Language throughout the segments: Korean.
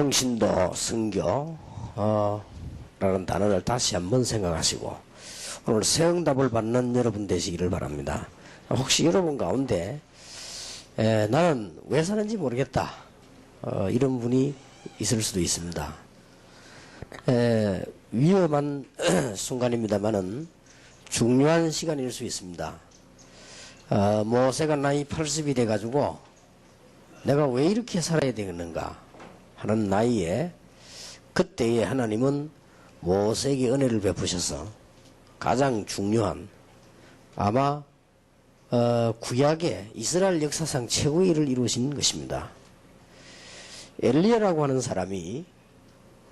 평신도 선교 라는 단어를 다시 한번 생각하시고 오늘 새응답을 받는 여러분 되시기를 바랍니다. 혹시 여러분 가운데 나는 왜 사는지 모르겠다 이런 분이 있을 수도 있습니다. 위험한 순간입니다만은 중요한 시간일 수 있습니다. 모세가 나이 80이 돼가지고 내가 왜 이렇게 살아야 되겠는가 하는 나이에 그때에 하나님은 모세에게 은혜를 베푸셔서 가장 중요한 아마 구약의 이스라엘 역사상 최고의 일을 이루신 것입니다. 엘리야라고 하는 사람이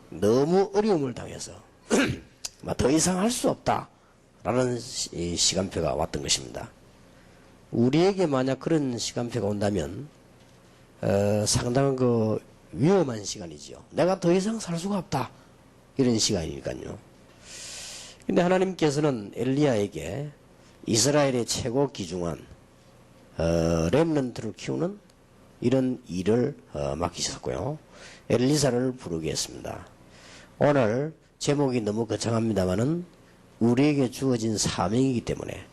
너무 어려움을 당해서 더 이상 할 수 없다라는 시간표가 왔던 것입니다. 우리에게 만약 그런 시간표가 온다면 상당한 그 위험한 시간이지요. 내가 더 이상 살 수가 없다 이런 시간이니까요. 근데 하나님께서는 엘리야에게 이스라엘의 최고 귀중한 렘넌트를 키우는 이런 일을 맡기셨고요. 엘리사를 부르게 했습니다. 오늘 제목이 너무 거창합니다만은 우리에게 주어진 사명이기 때문에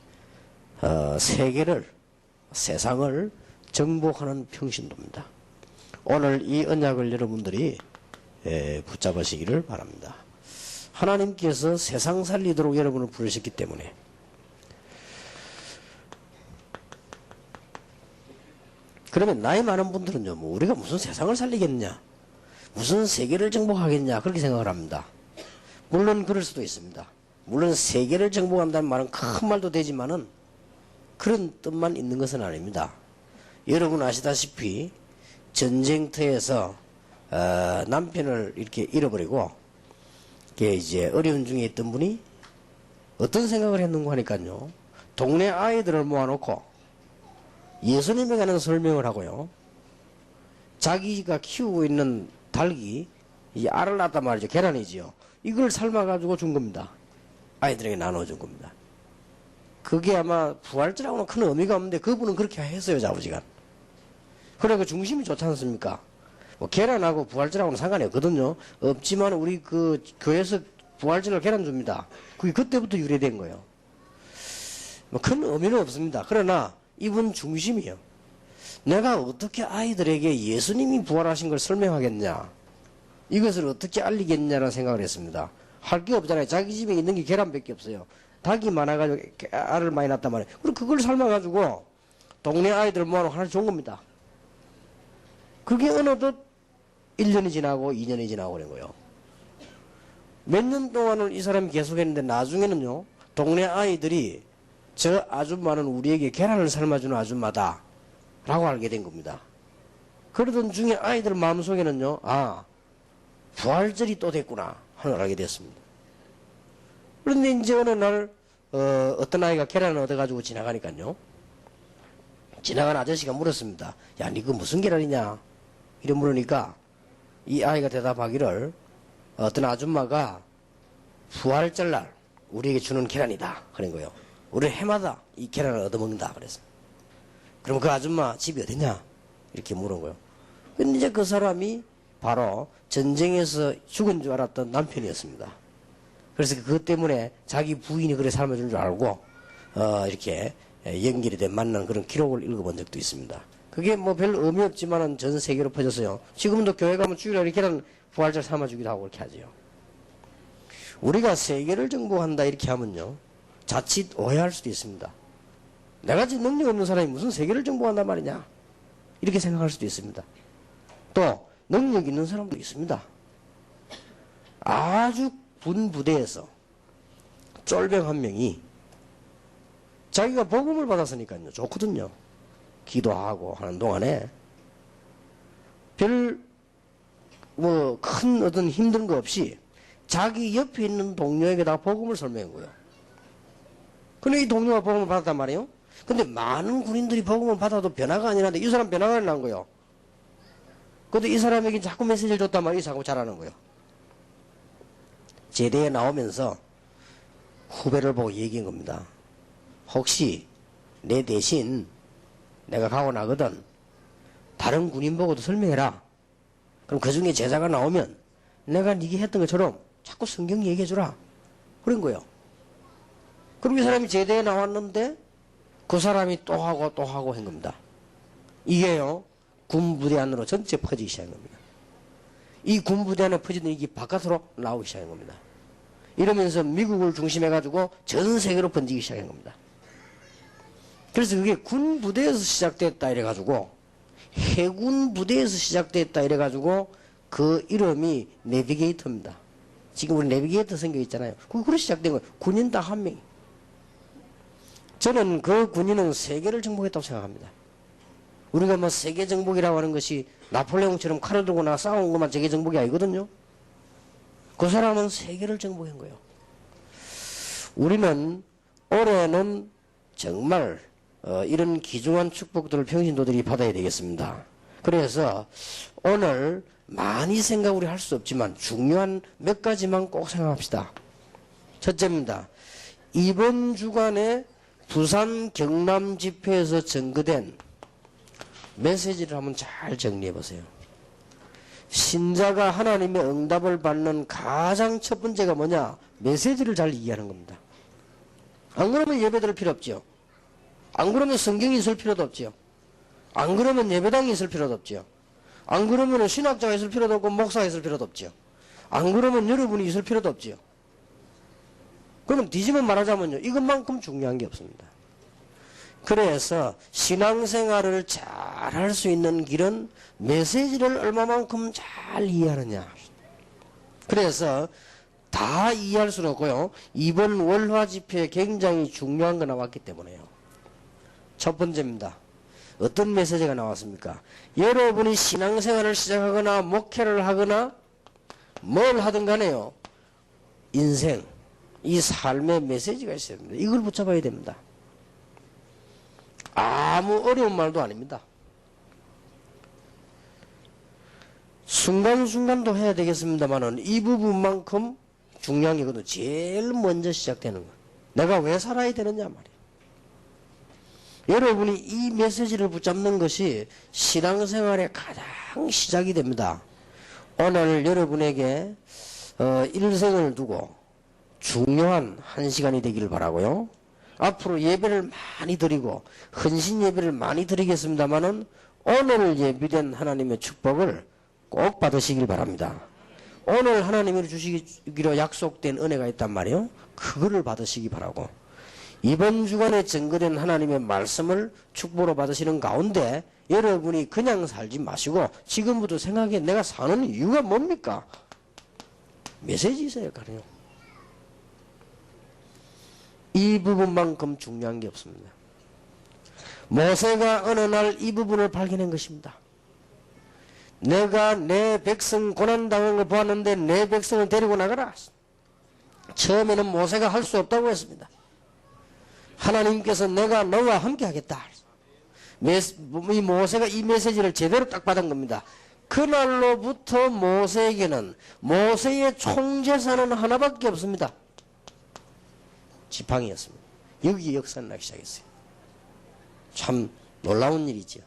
세상을 정복하는 평신도입니다. 오늘 이 언약을 여러분들이 붙잡으시기를 바랍니다. 하나님께서 세상 살리도록 여러분을 부르셨기 때문에 그러면 나이 많은 분들은요, 뭐 우리가 무슨 세상을 살리겠냐, 무슨 세계를 정복하겠냐 그렇게 생각을 합니다. 물론 그럴 수도 있습니다. 물론 세계를 정복한다는 말은 큰 말도 되지만은 그런 뜻만 있는 것은 아닙니다. 여러분 아시다시피 전쟁터에서 남편을 이렇게 잃어버리고 이제 어려운 중에 있던 분이 어떤 생각을 했는가 하니까요, 동네 아이들을 모아놓고 예수님에 관한 설명을 하고요, 자기가 키우고 있는 닭이 이제 알을 낳았단 말이죠. 계란이지요. 이걸 삶아가지고 준 겁니다. 아이들에게 나눠준 겁니다. 그게 아마 부활절하고는 큰 의미가 없는데 그분은 그렇게 했어요, 아버지가. 그래, 그 중심이 좋지 않습니까? 뭐 계란하고 부활절하고는 상관이 없거든요. 없지만 우리 그 교회에서 부활절을 계란 줍니다. 그게 그때부터 유래된 거예요. 뭐 큰 의미는 없습니다. 그러나 이분 중심이요. 내가 어떻게 아이들에게 예수님이 부활하신 걸 설명하겠냐, 이것을 어떻게 알리겠냐라는 생각을 했습니다. 할 게 없잖아요. 자기 집에 있는 게 계란밖에 없어요. 닭이 많아가지고 알을 많이 낳았단 말이에요. 그리고 그걸 삶아가지고 동네 아이들 모아놓고 하나 준 겁니다. 그게 어느덧 1년이 지나고 2년이 지나고 그런 거예요. 몇 년 동안을 이 사람이 계속했는데 나중에는요, 동네 아이들이 저 아줌마는 우리에게 계란을 삶아주는 아줌마다 라고 알게 된 겁니다. 그러던 중에 아이들 마음속에는요, 부활절이 또 됐구나 하는 걸 알게 됐습니다. 그런데 이제 어느 날 어떤 아이가 계란을 얻어가지고 지나가니까요, 지나간 아저씨가 물었습니다. 야, 니 그 무슨 계란이냐 이래 물으니까 이 아이가 대답하기를 어떤 아줌마가 부활절날 우리에게 주는 계란이다 그런 거예요. 우리 해마다 이 계란을 얻어먹는다 그랬어요. 그럼 그 아줌마 집이 어디냐 이렇게 물은 거예요. 근데 이제 그 사람이 바로 전쟁에서 죽은 줄 알았던 남편이었습니다. 그래서 그것 때문에 자기 부인이 그래 삶아준 줄 알고 이렇게 연결이 된 만난 그런 기록을 읽어본 적도 있습니다. 그게 뭐 별 의미 없지만은 전 세계로 퍼졌어요. 지금도 교회 가면 주일날에 계란 부활절 삼아주기도 하고 그렇게 하죠. 우리가 세계를 정복한다 이렇게 하면요, 자칫 오해할 수도 있습니다. 내가 지금 능력 없는 사람이 무슨 세계를 정복한단 말이냐 이렇게 생각할 수도 있습니다. 또 능력 있는 사람도 있습니다. 아주 분부대에서 쫄병 한 명이 자기가 복음을 받았으니까요, 좋거든요. 기도하고 하는 동안에 별 뭐 큰 어떤 힘든 거 없이 자기 옆에 있는 동료에게다가 복음을 설명한 거예요. 근데 이 동료가 복음을 받았단 말이에요. 근데 많은 군인들이 복음을 받아도 변화가 아니라는데 이 사람 변화가 안 난 거예요. 근데 이 사람에게 자꾸 메시지를 줬단 말이에요. 자꾸 잘하는 거예요. 제대에 나오면서 후배를 보고 얘기한 겁니다. 혹시 내 대신 내가 가고 나거든 다른 군인 보고도 설명해라. 그럼 그 중에 제자가 나오면 내가 네게 했던 것처럼 자꾸 성경 얘기해 주라. 그런 거예요. 그럼 이 사람이 제대에 나왔는데 그 사람이 또 하고 또 하고 한 겁니다. 이게요, 군부대 안으로 전체 퍼지기 시작한 겁니다. 이 군부대 안에 퍼지는 이게 바깥으로 나오기 시작한 겁니다. 이러면서 미국을 중심해가지고 전 세계로 번지기 시작한 겁니다. 그래서 그게 군부대에서 시작됐다 이래가지고 해군 부대에서 시작됐다 이래가지고 그 이름이 내비게이터입니다. 지금 우리 내비게이터 생겨 있잖아요. 그걸로 시작된 거예요. 군인 딱 한 명이. 저는 그 군인은 세계를 정복했다고 생각합니다. 우리가 뭐 세계 정복이라고 하는 것이 나폴레옹처럼 칼을 들고 나 싸운 것만 세계 정복이 아니거든요. 그 사람은 세계를 정복한 거예요. 우리는 올해는 정말 이런 귀중한 축복들을 평신도들이 받아야 되겠습니다. 그래서 오늘 많이 생각 우리 할 수 없지만 중요한 몇 가지만 꼭 생각합시다. 첫째입니다. 이번 주간에 부산 경남 집회에서 전거된 메시지를 한번 잘 정리해 보세요. 신자가 하나님의 응답을 받는 가장 첫 번째가 뭐냐? 메시지를 잘 이해하는 겁니다. 안 그러면 예배 드릴 필요 없죠. 안 그러면 성경이 있을 필요도 없죠. 안 그러면 예배당이 있을 필요도 없죠. 안 그러면 신학자가 있을 필요도 없고 목사가 있을 필요도 없죠. 안 그러면 여러분이 있을 필요도 없죠. 그러면 뒤집어 말하자면요, 이것만큼 중요한 게 없습니다. 그래서 신앙생활을 잘 할 수 있는 길은 메시지를 얼마만큼 잘 이해하느냐. 그래서 다 이해할 수는 없고요, 이번 월화 집회에 굉장히 중요한 거 나왔기 때문에요. 첫 번째입니다. 어떤 메시지가 나왔습니까? 여러분이 신앙생활을 시작하거나 목회를 하거나 뭘 하든 간에요, 인생, 이 삶의 메시지가 있어야 됩니다. 이걸 붙잡아야 됩니다. 아무 어려운 말도 아닙니다. 순간순간도 해야 되겠습니다만은 이 부분만큼 중요한 게거든요. 제일 먼저 시작되는 거. 내가 왜 살아야 되느냐 말이에요. 여러분이 이 메시지를 붙잡는 것이 신앙생활의 가장 시작이 됩니다. 오늘 여러분에게 일생을 두고 중요한 한 시간이 되기를 바라고요. 앞으로 예배를 많이 드리고 헌신 예배를 많이 드리겠습니다마는 오늘 예비된 하나님의 축복을 꼭 받으시길 바랍니다. 오늘 하나님이 주시기로 약속된 은혜가 있단 말이에요. 그거를 받으시기 바라고, 이번 주간에 증거된 하나님의 말씀을 축복으로 받으시는 가운데 여러분이 그냥 살지 마시고 지금부터 생각해, 내가 사는 이유가 뭡니까? 메시지 있어야 할까요? 이 부분만큼 중요한 게 없습니다. 모세가 어느 날 이 부분을 발견한 것입니다. 내가 내 백성 고난당한 걸 보았는데 내 백성을 데리고 나가라. 처음에는 모세가 할 수 없다고 했습니다. 하나님께서 내가 너와 함께 하겠다. 이 모세가 이 메시지를 제대로 딱 받은 겁니다. 그날로부터 모세에게는 모세의 총재산은 하나밖에 없습니다. 지팡이였습니다. 여기 역사는 나기 시작했어요. 참 놀라운 일이죠.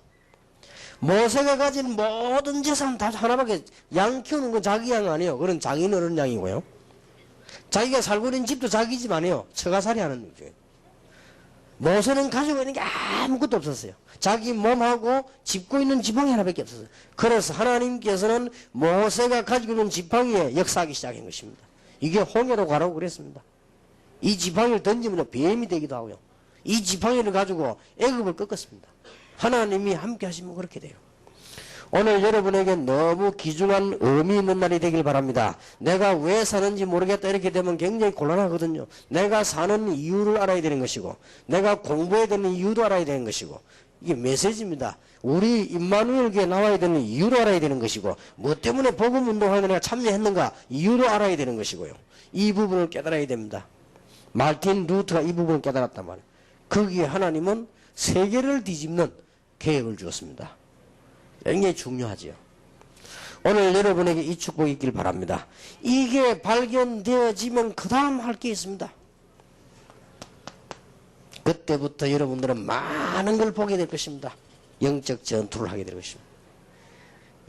모세가 가진 모든 재산 다 하나밖에, 양 키우는 건 자기 양 아니에요. 그건 장인어른 양이고요. 자기가 살고 있는 집도 자기 집 아니에요. 처가살이 하는 거죠. 모세는 가지고 있는 게 아무것도 없었어요. 자기 몸하고 짚고 있는 지팡이 하나밖에 없었어요. 그래서 하나님께서는 모세가 가지고 있는 지팡이에 역사하기 시작한 것입니다. 이게 홍해로 가라고 그랬습니다. 이 지팡이를 던지면 뱀이 되기도 하고요. 이 지팡이를 가지고 애굽을 꺾었습니다. 하나님이 함께 하시면 그렇게 돼요. 오늘 여러분에게 너무 귀중한 의미 있는 날이 되길 바랍니다. 내가 왜 사는지 모르겠다 이렇게 되면 굉장히 곤란하거든요. 내가 사는 이유를 알아야 되는 것이고, 내가 공부해야 되는 이유도 알아야 되는 것이고, 이게 메시지입니다. 우리 임마누엘 교회에 나와야 되는 이유도 알아야 되는 것이고, 뭐 때문에 복음 운동하는 내가 참여했는가 이유도 알아야 되는 것이고요. 이 부분을 깨달아야 됩니다. 마틴 루터가 이 부분을 깨달았단 말이에요. 거기에 하나님은 세계를 뒤집는 계획을 주었습니다. 굉장히 중요하지요. 오늘 여러분에게 이 축복이 있길 바랍니다. 이게 발견되어지면 그 다음 할 게 있습니다. 그때부터 여러분들은 많은 걸 보게 될 것입니다. 영적 전투를 하게 될 것입니다.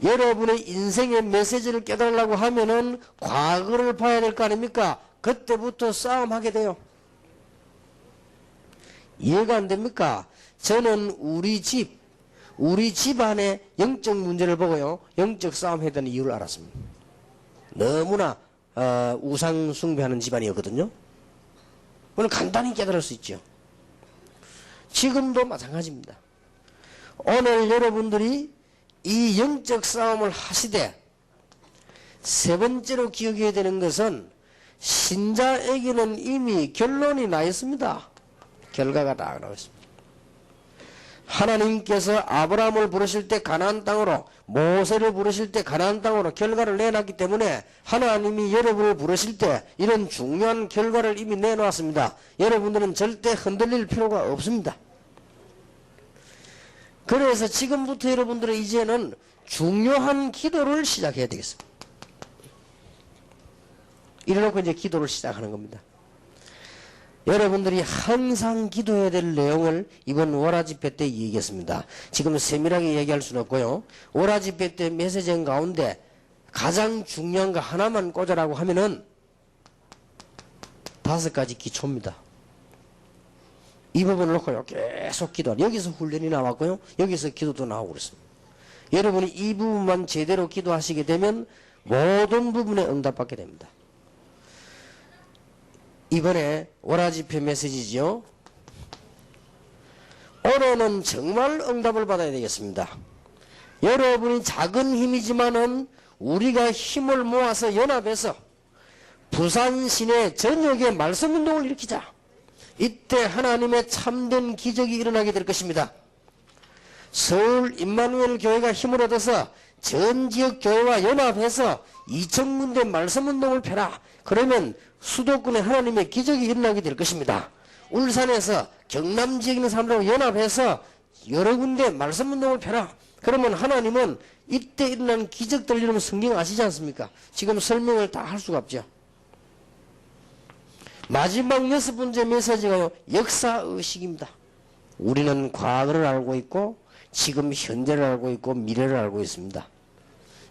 여러분의 인생의 메시지를 깨달으려고 하면은 과거를 봐야 될 거 아닙니까? 그때부터 싸움하게 돼요. 이해가 안 됩니까? 저는 우리 집안의 영적 문제를 보고요, 영적 싸움 해야 되는 이유를 알았습니다. 너무나 우상 숭배하는 집안이었거든요. 오늘 간단히 깨달을 수 있죠. 지금도 마찬가지입니다. 오늘 여러분들이 이 영적 싸움을 하시되 세 번째로 기억해야 되는 것은 신자에게는 이미 결론이 나 있습니다. 결과가 다 나와 있습니다. 하나님께서 아브라함을 부르실 때 가나안 땅으로, 모세를 부르실 때 가나안 땅으로 결과를 내놨기 때문에 하나님이 여러분을 부르실 때 이런 중요한 결과를 이미 내놓았습니다. 여러분들은 절대 흔들릴 필요가 없습니다. 그래서 지금부터 여러분들은 이제는 중요한 기도를 시작해야 되겠습니다. 이래놓고 이제 기도를 시작하는 겁니다. 여러분들이 항상 기도해야 될 내용을 이번 월화 집회 때 얘기했습니다. 지금 세밀하게 얘기할 수는 없고요. 월화 집회 때 메시지 가운데 가장 중요한 거 하나만 꽂으라고 하면은 5가지 기초입니다. 이 부분을 놓고요, 계속 기도하는, 여기서 훈련이 나왔고요, 여기서 기도도 나오고 그렇습니다. 여러분이 이 부분만 제대로 기도하시게 되면 모든 부분에 응답받게 됩니다. 이번에 월화집회 메시지죠. 올해는 정말 응답을 받아야 되겠습니다. 여러분이 작은 힘이지만은 우리가 힘을 모아서 연합해서 부산 시내 전역에 말씀운동을 일으키자. 이때 하나님의 참된 기적이 일어나게 될 것입니다. 서울 임마누엘 교회가 힘을 얻어서 전 지역 교회와 연합해서 2,000군데 말씀운동을 펴라. 그러면 수도권에 하나님의 기적이 일어나게 될 것입니다. 울산에서 경남 지역에 있는 사람들하고 연합해서 여러 군데 말씀운동을 펴라. 그러면 하나님은 이때 일어난 기적들, 여러분 성경 아시지 않습니까? 지금 설명을 다 할 수가 없죠. 마지막 6번째 메시지가요, 역사의식입니다. 우리는 과거를 알고 있고 지금 현재를 알고 있고 미래를 알고 있습니다.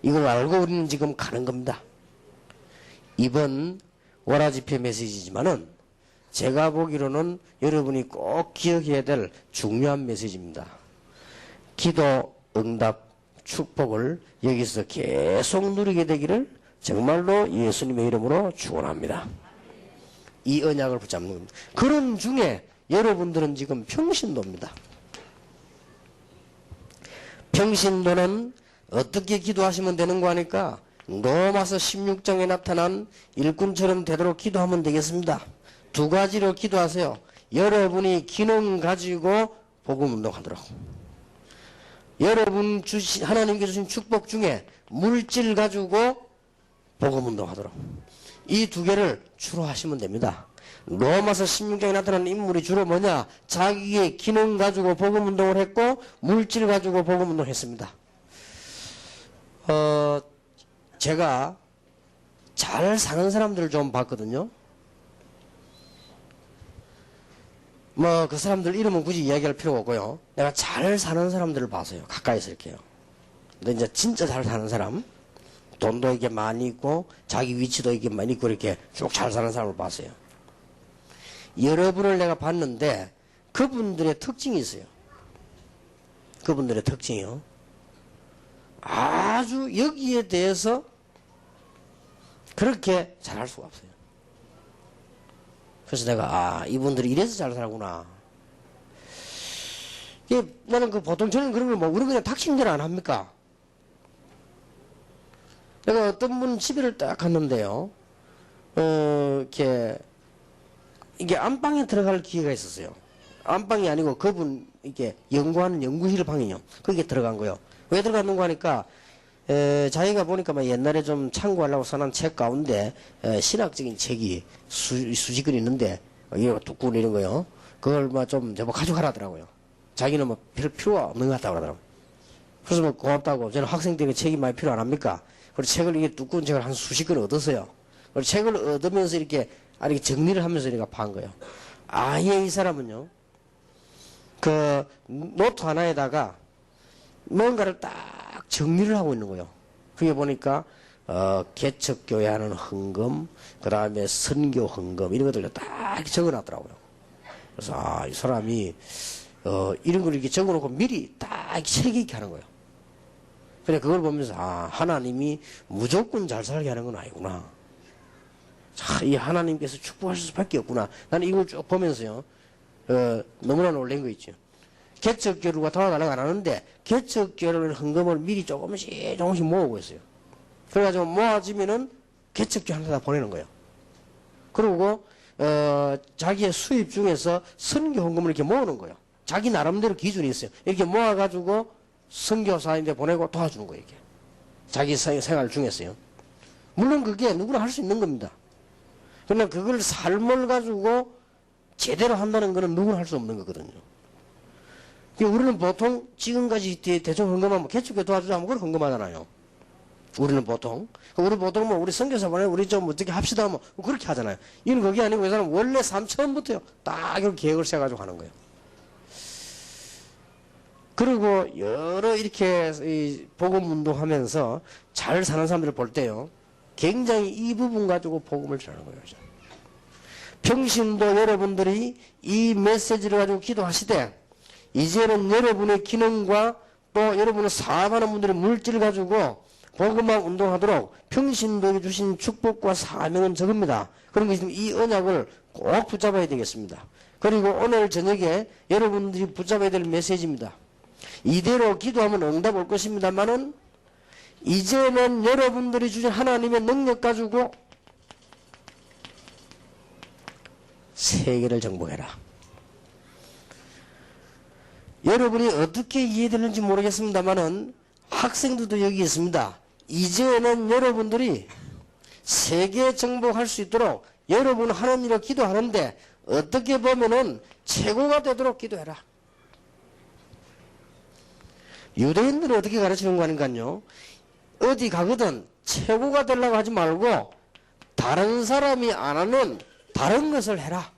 이걸 알고 우리는 지금 가는 겁니다. 이번 월화집회 메시지지만은 제가 보기로는 여러분이 꼭 기억해야 될 중요한 메시지입니다. 기도, 응답, 축복을 여기서 계속 누리게 되기를 정말로 예수님의 이름으로 축원합니다. 이 언약을 붙잡는 겁니다. 그런 중에 여러분들은 지금 평신도입니다. 평신도는 어떻게 기도하시면 되는 거 하니까 로마서 16장에 나타난 일꾼처럼 되도록 기도하면 되겠습니다. 2가지로 기도하세요. 여러분이 기능 가지고 복음 운동하도록. 여러분 하나님께 주신 축복 중에 물질 가지고 복음 운동하도록. 이 2개를 주로 하시면 됩니다. 로마서 16장에 나타나는 인물이 주로 뭐냐? 자기의 기능 가지고 복음 운동을 했고 물질 가지고 복음 운동을 했습니다. 제가 잘 사는 사람들을 좀 봤거든요. 뭐 그 사람들 이름은 굳이 이야기할 필요가 없고요. 내가 잘 사는 사람들을 봤어요. 가까이서 이렇게요. 근데 이제 진짜 잘 사는 사람, 돈도 이게 많이 있고 자기 위치도 이게 많이 있고 이렇게 쭉 잘 사는 사람을 봤어요. 여러분을 내가 봤는데 그분들의 특징이 있어요. 그분들의 특징이요. 아주 여기에 대해서 그렇게 잘할 수가 없어요. 그래서 내가 이분들이 이래서 잘 살구나. 나는 보통 저는 그런 걸 뭐 우리 그냥 닥친대로 안 합니까? 내가 어떤 분 집에를 딱 갔는데요. 이게 안방에 들어갈 기회가 있었어요. 안방이 아니고 그분 이게 연구하는 연구실 방이요. 거기에 들어간 거요. 왜 들어갔는가 하니까 자기가 보니까 막 옛날에 좀 참고하려고 써놓은 책 가운데 신학적인 책이 수십 권 있는데 이거 두꺼운 이런 거요. 그걸 뭐 좀 제법 가져가라 하더라고요. 자기는 뭐 별 필요가 없는 것 같다고 그러더라고요. 그래서 뭐 고맙다고. 저는 학생 때문에 책이 많이 필요 안 합니까? 그래서 책을 이게 두꺼운 책을 한 수십 권 얻었어요. 그리고 책을 얻으면서 이렇게 정리를 하면서 이렇게 판 거예요. 아예 이 사람은요, 그 노트 하나에다가 뭔가를 딱 정리를 하고 있는 거예요. 그게 보니까 개척교회 하는 헌금, 그 다음에 선교 헌금 이런 것들을 딱 적어놨더라고요. 그래서 이 사람이 이런 걸 이렇게 적어놓고 미리 딱 책 있게 하는 거예요. 그래 그걸 보면서 하나님이 무조건 잘 살게 하는 건 아니구나. 자, 이 하나님께서 축복하실 수밖에 없구나. 나는 이걸 쭉 보면서요. 너무나 놀란 거 있죠. 개척교회가 도와달라고 안 하는데 개척교회를 헌금을 미리 조금씩 모으고 있어요. 그래가지고 모아지면은 개척교회한테 보내는 거예요. 그리고 자기의 수입 중에서 선교 헌금을 이렇게 모으는 거예요. 자기 나름대로 기준이 있어요. 이렇게 모아가지고 선교사인데 보내고 도와주는 거예요. 이게 자기 생활 중에서요. 물론 그게 누구나 할 수 있는 겁니다. 그러나 그걸 삶을 가지고 제대로 한다는 것은 누구나 할 수 없는 거거든요. 우리는 보통 지금까지 대충 헌금하면 개척교회 도와주자 하면 그걸 헌금하잖아요. 우리 보통 뭐 우리 선교사 보내 우리 좀 어떻게 합시다 뭐 그렇게 하잖아요. 이건 그게 아니고 이 사람 원래 삶 처음부터요. 딱 이렇게 계획을 세가지고 하는 거예요. 그리고 여러 이렇게 이 복음 운동하면서 잘 사는 사람들을 볼 때요. 굉장히 이 부분 가지고 복음을 전하는 거예요. 평신도 여러분들이 이 메시지를 가지고 기도하시되 이제는 여러분의 기능과 또 여러분을 사업하는 분들의 물질을 가지고 복음화 운동하도록 평신도에 주신 축복과 사명은 적습니다. 그런 것이 이 언약을 꼭 붙잡아야 되겠습니다. 그리고 오늘 저녁에 여러분들이 붙잡아야 될 메시지입니다. 이대로 기도하면 응답 올 것입니다만은 이제는 여러분들이 주신 하나님의 능력 가지고 세계를 정복해라. 여러분이 어떻게 이해되는지 모르겠습니다만은 학생들도 여기 있습니다. 이제는 여러분들이 세계 정복할 수 있도록 여러분 하는 일을 기도하는데 어떻게 보면은 최고가 되도록 기도해라. 유대인들은 어떻게 가르치는 거 아닌가요? 어디 가거든 최고가 되려고 하지 말고 다른 사람이 안 하는 다른 것을 해라.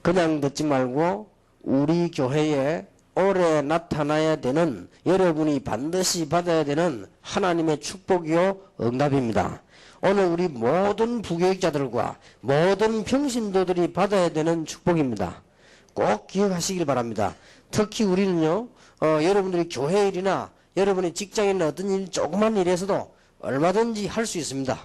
그냥 듣지 말고 우리 교회에 올해 나타나야 되는 여러분이 반드시 받아야 되는 하나님의 축복이요 응답입니다. 오늘 우리 모든 부교육자들과 모든 평신도들이 받아야 되는 축복입니다. 꼭 기억하시길 바랍니다. 특히 우리는요 여러분들이 교회 일이나 여러분의 직장이나 어떤 일 조그만 일에서도 얼마든지 할 수 있습니다.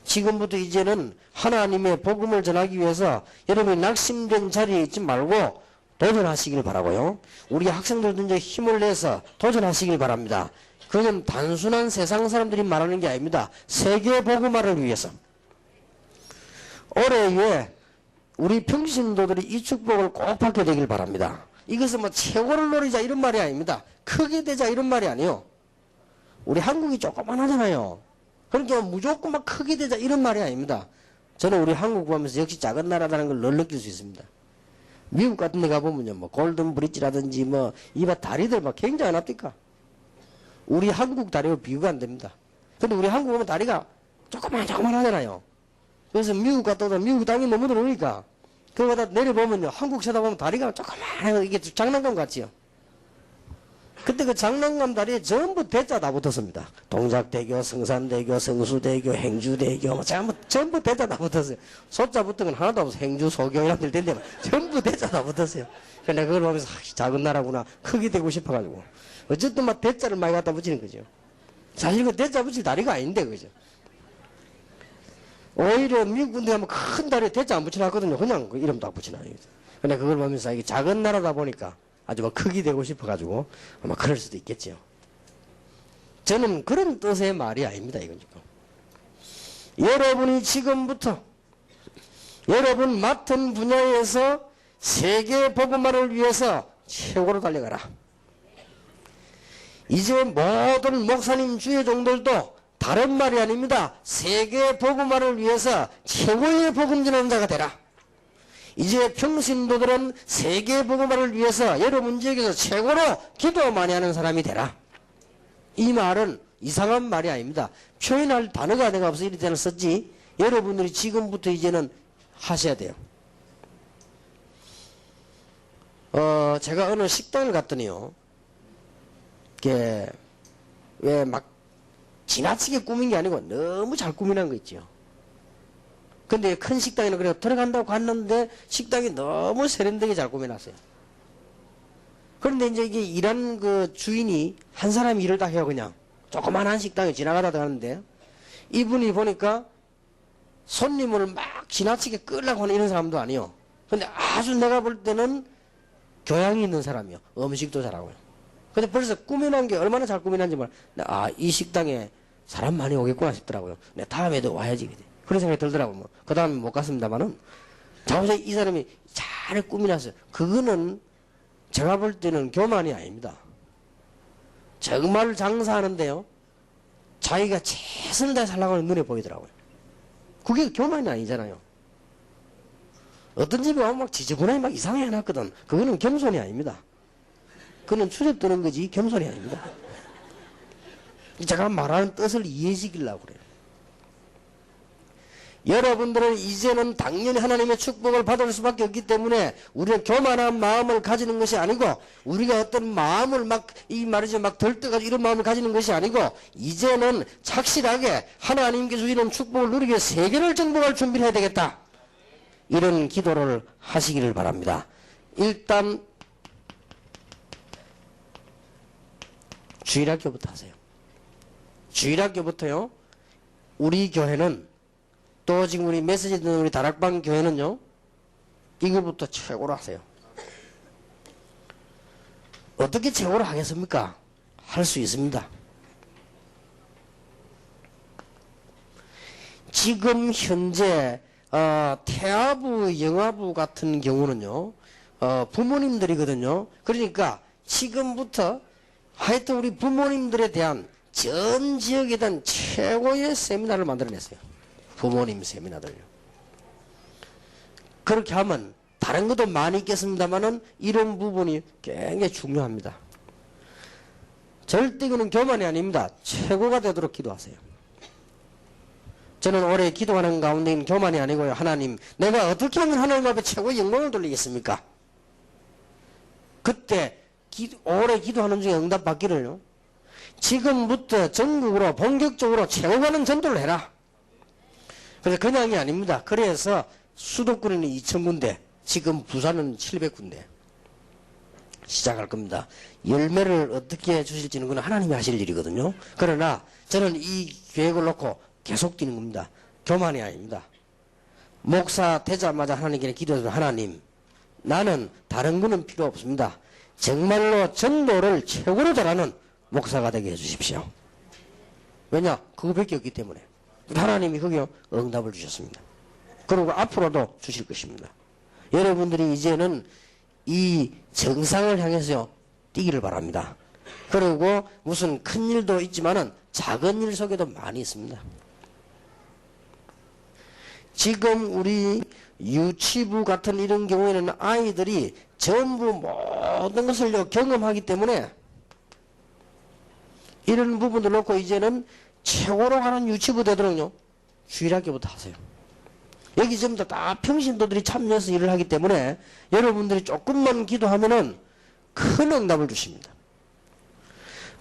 지금부터 이제는 하나님의 복음을 전하기 위해서 여러분이 낙심된 자리에 있지 말고 도전하시길 바라고요. 우리 학생들도 이제 힘을 내서 도전하시길 바랍니다. 그건 단순한 세상 사람들이 말하는 게 아닙니다. 세계 복음화를 위해서. 올해에 우리 평신도들이 이 축복을 꼭 받게 되길 바랍니다. 이것은 뭐 최고를 노리자 이런 말이 아닙니다. 크게 되자 이런 말이 아니에요. 우리 한국이 조그만하잖아요. 그러니까 무조건 막 크게 되자 이런 말이 아닙니다. 저는 우리 한국 보면서 역시 작은 나라라는 걸 늘 느낄 수 있습니다. 미국 같은 데 가보면요, 뭐, 골든 브릿지라든지 뭐, 이봐 다리들 막 굉장히 납니까? 우리 한국 다리와 비교가 안 됩니다. 근데 우리 한국 보면 다리가 조그만하잖아요. 그래서 미국 갔다 오다 미국 땅이 너무 들어오니까, 그거다 내려보면요, 한국 쳐다보면 다리가 조그만해요. 이게 장난감 같지요? 그때 그 장난감 다리에 전부 대자 다 붙었습니다. 동작대교, 성산대교, 성수대교, 행주대교, 뭐 전부 대자 다 붙었어요. 소자 붙은 건 하나도 없어. 행주, 소교 이런 데 텐데 전부 대자 다 붙었어요. 근데 그걸 보면서 작은 나라구나. 크게 되고 싶어가지고. 어쨌든 막 대자를 많이 갖다 붙이는 거죠. 사실 그 대자 붙일 다리가 아닌데, 그죠? 오히려 미국 군대 가면 큰 다리에 대자 안 붙여놨거든요. 그냥 그 이름 딱 붙여놔요. 근데 그걸 보면서 이게 작은 나라다 보니까 아주 막 크게 되고 싶어가지고 아마 그럴 수도 있겠죠. 저는 그런 뜻의 말이 아닙니다. 이건 지금. 여러분이 지금부터 여러분 맡은 분야에서 세계 복음화를 위해서 최고로 달려가라. 이제 모든 목사님 주의종들도 다른 말이 아닙니다. 세계 복음화를 위해서 최고의 복음 전하는 자가 되라. 이제 평신도들은 세계 복음화를 위해서 여러분 지역에서 최고로 기도 많이 하는 사람이 되라. 이 말은 이상한 말이 아닙니다. 표현할 단어가 내가 없어 이리 때는 썼지. 여러분들이 지금부터 이제는 하셔야 돼요. 제가 어느 식당을 갔더니요, 왜 막 지나치게 꾸민 게 아니고 너무 잘 꾸미는 거 있죠. 근데 큰 식당에는 그래 들어간다고 갔는데 식당이 너무 세련되게 잘 꾸며놨어요. 그런데 이제 이게 일하는 그 주인이 한 사람이 일을 다 해요. 그냥 조그만한 식당에 지나가다 가는데 이분이 보니까 손님을 막 지나치게 끌려고 하는 이런 사람도 아니요. 근데 아주 내가 볼 때는 교양이 있는 사람이요. 음식도 잘하고요. 근데 벌써 꾸며놓은 게 얼마나 잘 꾸며놨는지 몰라. 이 식당에 사람 많이 오겠구나 싶더라고요. 내 다음에도 와야지. 그런 생각이 들더라고요. 뭐. 그 다음에 못 갔습니다만은. 자고서 이 사람이 잘 꾸며놨어요. 그거는 제가 볼 때는 교만이 아닙니다. 정말 장사하는데요. 자기가 최선을 다해 살라고 하는 눈에 보이더라고요. 그게 교만이 아니잖아요. 어떤 집에 가면 막 지저분하게 막 이상하게 해놨거든. 그거는 겸손이 아닙니다. 그거는 추잡 뜨는 거지 겸손이 아닙니다. 제가 말하는 뜻을 이해시키려고 그래요. 여러분들은 이제는 당연히 하나님의 축복을 받을 수밖에 없기 때문에 우리는 교만한 마음을 가지는 것이 아니고 우리가 어떤 마음을 막 이 말이죠 막 들떠가지고 이런 마음을 가지는 것이 아니고 이제는 착실하게 하나님께 주시는 축복을 누리기 위해 세계를 정복할 준비를 해야 되겠다. 이런 기도를 하시기를 바랍니다. 일단 주일학교부터 하세요. 주일학교부터요. 우리 교회는 또 지금 우리 메시지 듣는 우리 다락방 교회는요. 이거부터 최고로 하세요. 어떻게 최고로 하겠습니까? 할 수 있습니다. 지금 현재 태아부, 영아부 같은 경우는요. 부모님들이거든요. 그러니까 지금부터 하여튼 우리 부모님들에 대한 전 지역에 대한 최고의 세미나를 만들어냈어요. 부모님 세미나들요. 그렇게 하면 다른 것도 많이 있겠습니다만은 이런 부분이 굉장히 중요합니다. 절대 그는 교만이 아닙니다. 최고가 되도록 기도하세요. 저는 올해 기도하는 가운데는 교만이 아니고요. 하나님, 내가 어떻게 하면 하나님 앞에 최고의 영광을 돌리겠습니까? 그때 올해 기도하는 중에 응답 받기를요. 지금부터 전국으로 본격적으로 최고가는 전도를 해라. 그래서 그냥이 아닙니다. 그래서 수도권에는 2,000군데, 지금 부산은 700군데 시작할 겁니다. 열매를 어떻게 주실지는 그건 하나님이 하실 일이거든요. 그러나 저는 이 계획을 놓고 계속 뛰는 겁니다. 교만이 아닙니다. 목사 되자마자 하나님께 기도해서 하나님, 나는 다른 거는 필요 없습니다. 정말로 전도를 최고로 잘하는 목사가 되게 해주십시오. 왜냐? 그거밖에 없기 때문에. 하나님이 거기에 응답을 주셨습니다. 그리고 앞으로도 주실 것입니다. 여러분들이 이제는 이 정상을 향해서 뛰기를 바랍니다. 그리고 무슨 큰 일도 있지만은 작은 일 속에도 많이 있습니다. 지금 우리 유치부 같은 이런 경우에는 아이들이 전부 모든 것을 경험하기 때문에 이런 부분들 놓고 이제는 최고로 가는 유치부 되도록요. 주일학교부터 하세요. 여기 전부 다 평신도들이 참여해서 일을 하기 때문에 여러분들이 조금만 기도하면은 큰 응답을 주십니다.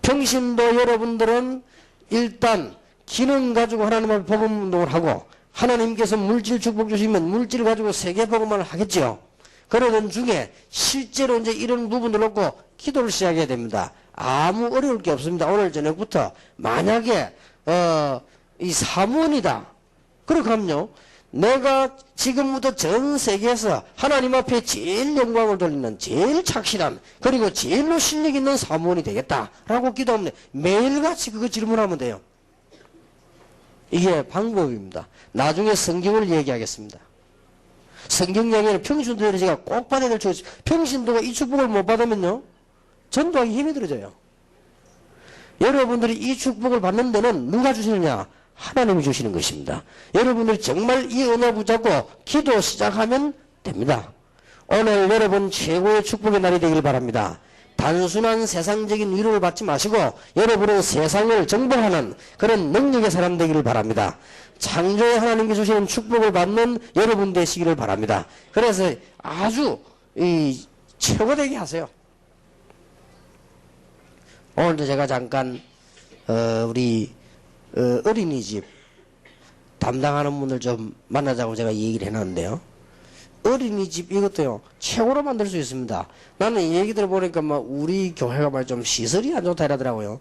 평신도 여러분들은 일단 기능 가지고 하나님 앞에 복음 운동을 하고 하나님께서 물질 축복 주시면 물질 가지고 세계 복음을 하겠죠. 그러던 중에 실제로 이제 이런 부분들 놓고 기도를 시작해야 됩니다. 아무 어려울 게 없습니다. 오늘 저녁부터 만약에 이 사무원이다. 그렇게 하면요. 내가 지금부터 전 세계에서 하나님 앞에 제일 영광을 돌리는 제일 착실한 그리고 제일로 실력 있는 사무원이 되겠다라고 기도하면 매일같이 그거 질문하면 돼요. 이게 방법입니다. 나중에 성경을 얘기하겠습니다. 성경 얘기는 평신도에 제가 꼭 받아야 될 축복. 평신도가 이 축복을 못 받으면요. 전도하기 힘이 들어져요. 여러분들이 이 축복을 받는 데는 누가 주시느냐? 하나님이 주시는 것입니다. 여러분들이 정말 이 은혜 붙잡고 기도 시작하면 됩니다. 오늘 여러분 최고의 축복의 날이 되길 바랍니다. 단순한 세상적인 위로를 받지 마시고 여러분은 세상을 정복하는 그런 능력의 사람 되기를 바랍니다. 창조의 하나님께 주시는 축복을 받는 여러분 되시기를 바랍니다. 그래서 아주 최고되게 하세요. 오늘도 제가 잠깐 우리 어린이집 담당하는 분들 좀 만나자고 제가 얘기를 해놨는데요. 어린이집 이것도요 최고로 만들 수 있습니다. 나는 이 얘기들 보니까 막 우리 교회가 말 좀 시설이 안 좋다 이러더라고요.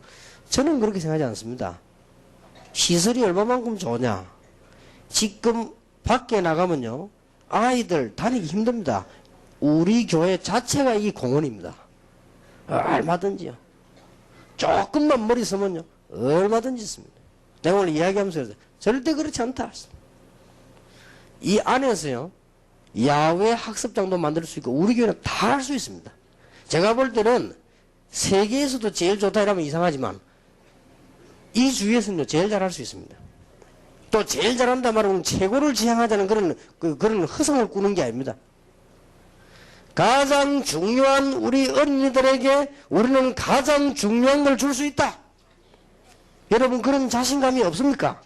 저는 그렇게 생각하지 않습니다. 시설이 얼마만큼 좋냐. 지금 밖에 나가면요 아이들 다니기 힘듭니다. 우리 교회 자체가 이 공원입니다. 얼마든지요. 조금만 머리 쓰면요 얼마든지 있습니다. 내가 오늘 이야기하면서 그랬어요. 절대 그렇지 않다. 이 안에서요 야외 학습장도 만들 수 있고 우리 교회는 다 할 수 있습니다. 제가 볼 때는 세계에서도 제일 좋다 이러면 이상하지만 이 주위에서는요 제일 잘할 수 있습니다. 또 제일 잘한다 말하면 최고를 지향하자는 그런 허성을 꾸는 게 아닙니다. 가장 중요한 우리 어린이들에게 우리는 가장 중요한 걸 줄 수 있다. 여러분 그런 자신감이 없습니까?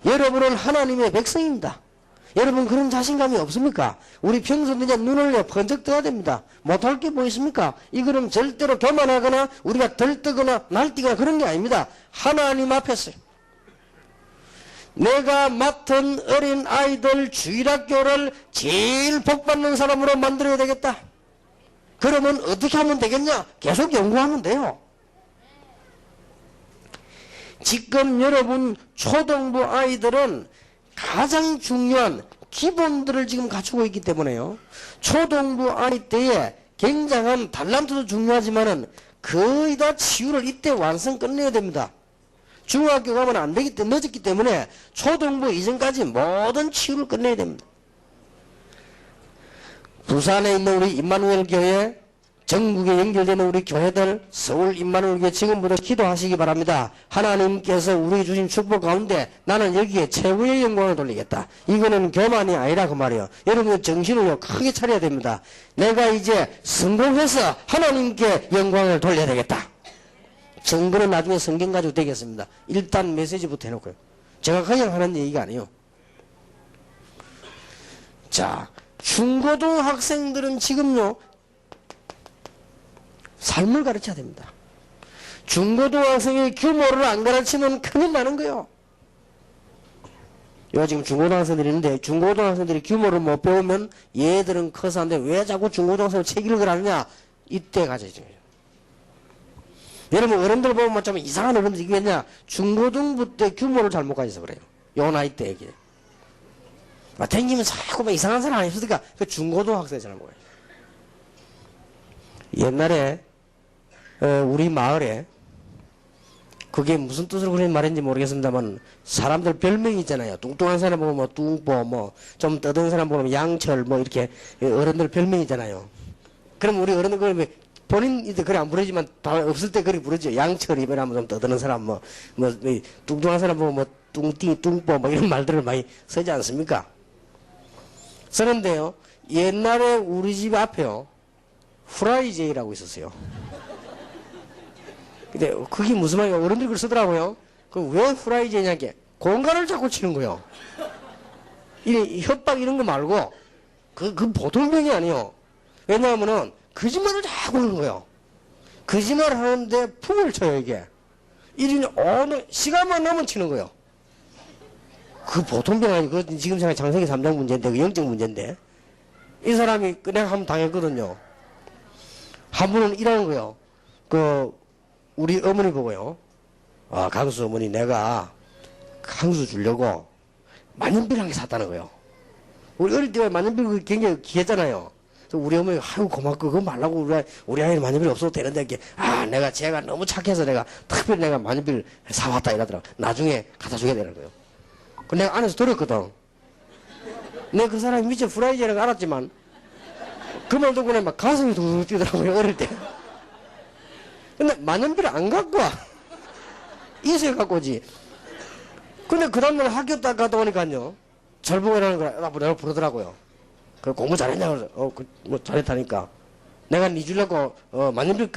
여러분은 하나님의 백성입니다. 여러분 그런 자신감이 없습니까? 우리 평소에 이제 눈을 번쩍 떠야 됩니다. 못할 게 뭐 있습니까? 이거는 절대로 교만하거나 우리가 들뜨거나 날뛰거나 그런 게 아닙니다. 하나님 앞에서요. 내가 맡은 어린 아이들 주일학교를 제일 복받는 사람으로 만들어야 되겠다. 그러면 어떻게 하면 되겠냐? 계속 연구하면 돼요. 지금 여러분 초등부 아이들은 가장 중요한 기본들을 지금 갖추고 있기 때문에요. 초등부 아이 때에 굉장한 달란트도 중요하지만은 거의 다 치유를 이때 완성 끝내야 됩니다. 중학교 가면 안 되기 때문에 늦었기 때문에 초등부 이전까지 모든 치유를 끝내야 됩니다. 부산에 있는 우리 임마누엘 교회, 전국에 연결되는 우리 교회들, 서울 임마누엘 교회 지금부터 기도하시기 바랍니다. 하나님께서 우리 주신 축복 가운데 나는 여기에 최고의 영광을 돌리겠다. 이거는 교만이 아니라 그 말이에요. 여러분 정신을 크게 차려야 됩니다. 내가 이제 성공해서 하나님께 영광을 돌려야 되겠다. 증거는 나중에 성경 가지고 되겠습니다. 일단 메시지부터 해놓고요. 제가 그냥 하는 얘기가 아니에요. 자, 중고등학생들은 지금요 삶을 가르쳐야 됩니다. 중고등학생의 규모를 안 가르치면 큰일 나는 거예요. 요 지금 중고등학생들이 있는데 중고등학생들이 규모를 못 배우면 얘들은 커서 한데 왜 자꾸 중고등학생을 책 읽으라느냐 이때 가져야죠. 여러분 어른들 보면 좀 이상한 어른들 이게 왜냐 중고등부 때 규모를 잘못 가져서 그래요. 요 나이 때 얘기해. 댕기면 자꾸 막 이상한 사람 아니었으니까 그 중고등학생이 잘못 가요. 옛날에 우리 마을에 그게 무슨 뜻으로 그런 말인지 모르겠습니다만 사람들 별명이 있잖아요. 뚱뚱한 사람 보면 뭐 뚱보 뭐 좀 떠든 사람 보면 양철 뭐 이렇게 어른들 별명이 있잖아요. 그럼 우리 어른들 그러면 본인이도 그래 안 부르지만 없을 때 그래 부르죠. 양철이면 좀 떠드는 사람 뭐 뚱뚱한 사람 보면 뭐 뚱띠 뚱보 뭐 이런 말들을 많이 쓰지 않습니까? 쓰는데요. 옛날에 우리 집 앞에요. 후라이제이라고 있었어요. 근데 그게 무슨 말이야? 어른들이 그걸 쓰더라고요. 그 왜 후라이제이냐게 공간을 자꾸 치는 거예요. 이 협박 이런 거 말고 그 보통 병이 아니에요. 왜냐하면은 거짓말을 자꾸 하는 거예요. 거짓말 하는데 풍을 쳐요 이게. 이리 어느 시간만 나면 치는 거예요. 그 보통 병 아니고 지금 생각 장세기 3장 문제인데 그 영적 문제인데 이 사람이 내가 한번 당했거든요. 한 분은 이러는 거예요. 우리 어머니 보고요. 강수 어머니 내가 강수 주려고 만년필 한 개 샀다는 거예요. 우리 어릴 때 만년필 굉장히 귀했잖아요. 우리 어머니 아이고 고맙고 그거 말라고 우리 아이는 만년필 없어도 되는데 이렇게 내가 제가 너무 착해서 내가 특별히 내가 만년필 사왔다 이러더라고. 나중에 갖다 주게 되는 거예요. 그 내가 안에서 들었거든. 내가 그 사람이 미처 후라이제라는 걸 알았지만 그 말 듣고 막 가슴이 둥 뛰더라고요 어릴 때. 근데 만년필을 안 갖고 와. 이세 갖고 오지. 근데 그 다음날 학교 딱 갔다 오니까요. 잘 보고 이러는 거라 내가 부르더라고요. 그 공부 잘했냐 그래서 뭐 잘했다니까. 내가 니 주려고 만년필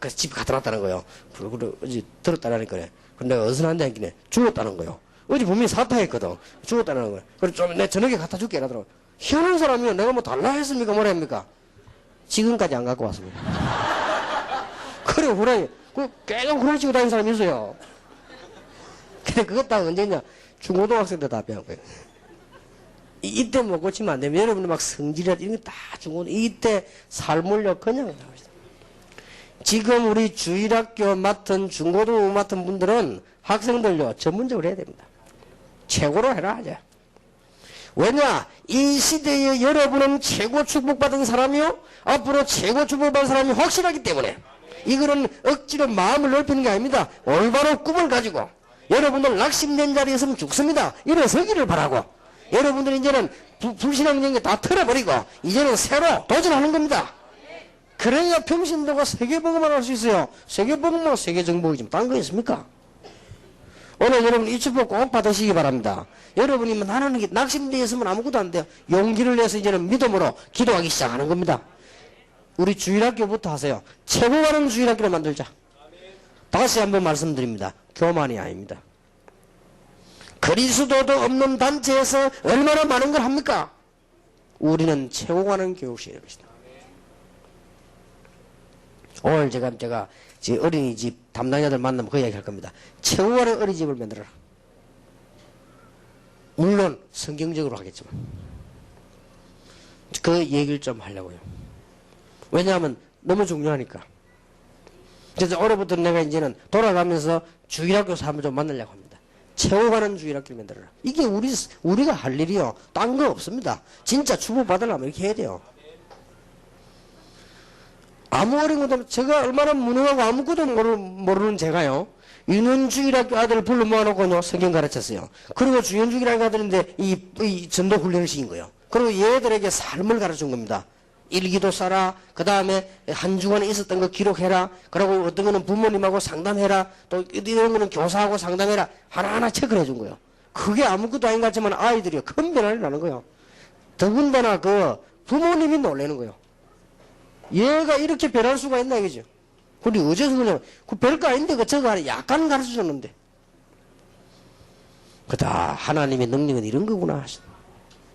집 갖다 놨다는 거예요. 그래 어제 들었다라니까 그래. 근데 내가 어선한데 했기네 죽었다는 거예요. 어제 분명히 샀다 했거든. 죽었다는 거예요. 그래 좀 내 저녁에 갖다 줄게 이러더라고. 희한한 사람이요. 내가 뭐 달라 했습니까 뭐라 합니까? 지금까지 안 갖고 왔습니다. 그래 후라이 계속 후려치고 다니는 사람이 있어요. 근데 그것 다 언제냐? 중고등학생 때 다 배운 거예요. 이때 못 고치면 안 되면 여러분들 막 성질이라 이런 게 다 이때 삶을요 그냥 나옵니다. 지금 우리 주일학교 맡은 중고등부 맡은 분들은 학생들요 전문적으로 해야 됩니다. 최고로 해라 하자. 왜냐? 이 시대에 여러분은 최고 축복받은 사람이요 앞으로 최고 축복받은 사람이 확실하기 때문에 이거는 억지로 마음을 넓히는 게 아닙니다. 올바로 꿈을 가지고 여러분들 낙심된 자리에 있으면 죽습니다. 일어서기를 바라고 여러분들 이제는 불신앙 영역 다 털어버리고 이제는 새로 도전하는 겁니다. 그래야 평신도가 세계복음을 할 수 있어요. 세계복음은 세계정복이지 딴 거 있습니까? 오늘 여러분 이 축복 꼭 받으시기 바랍니다. 여러분이 나는 낙심되어 있으면 아무것도 안 돼요. 용기를 내서 이제는 믿음으로 기도하기 시작하는 겁니다. 우리 주일학교부터 하세요. 최고 가는 주일학교를 만들자. 다시 한번 말씀드립니다. 교만이 아닙니다. 그리스도도 없는 단체에서 얼마나 많은 걸 합니까? 우리는 최고 가는 교육시에 것이다. 오늘 제가 제 어린이집 담당자들 만나면 그 이야기 할 겁니다. 최고 가는 어린이집을 만들어라. 물론 성경적으로 하겠지만 그 얘기를 좀 하려고요. 왜냐하면 너무 중요하니까. 그래서 올해부터 내가 이제는 돌아가면서 주일학교 사람을 좀 만나려고 합니다. 채워가는 주일학교를 만들어라. 이게 우리가 할 일이요. 딴 거 없습니다. 진짜 축복받으려면 이렇게 해야 돼요. 아무 어린 것도 없고 제가 얼마나 무능하고 아무것도 모르는 제가요. 유년주일학교 아들을 불러 모아놓고요. 성경 가르쳤어요. 그리고 주연주일학교 아들인데 이 전도 훈련을 시킨 거예요. 그리고 얘들에게 삶을 가르친 겁니다. 일기도 써라. 그 다음에 한 주간에 있었던 거 기록해라. 그리고 어떤 거는 부모님하고 상담해라. 또 이런 거는 교사하고 상담해라. 하나하나 체크를 해준 거예요. 그게 아무것도 아닌 것 같지만 아이들이 큰 변화를 나는 거예요. 더군다나 그 부모님이 놀라는 거예요. 얘가 이렇게 변할 수가 있나 이거죠. 근데 어째서 그냥 그 별거 아닌데 그 저거 약간 가르쳐 줬는데. 그다 하나님의 능력은 이런 거구나.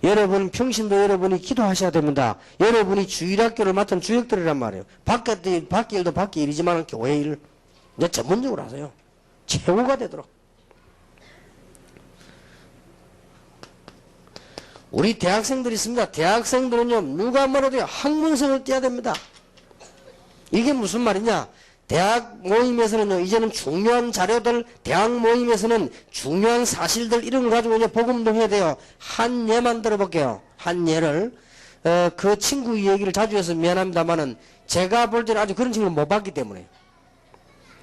여러분 평신도 여러분이 기도하셔야 됩니다. 여러분이 주일학교를 맡은 주역들이란 말이에요. 밖에 일도 밖에 일이지만 교회 일 이제 전문적으로 하세요. 최고가 되도록. 우리 대학생들이 있습니다. 대학생들은요 누가 말해도 학문성을 떼야 됩니다. 이게 무슨 말이냐? 대학 모임에서는요 이제는 중요한 자료들, 대학 모임에서는 중요한 사실들 이런 거 가지고 이제 복음도 해야 돼요. 한 예만 들어볼게요. 한 예를 그 친구 얘기를 자주 해서 미안합니다만은 제가 볼 때는 아주 그런 친구를 못 봤기 때문에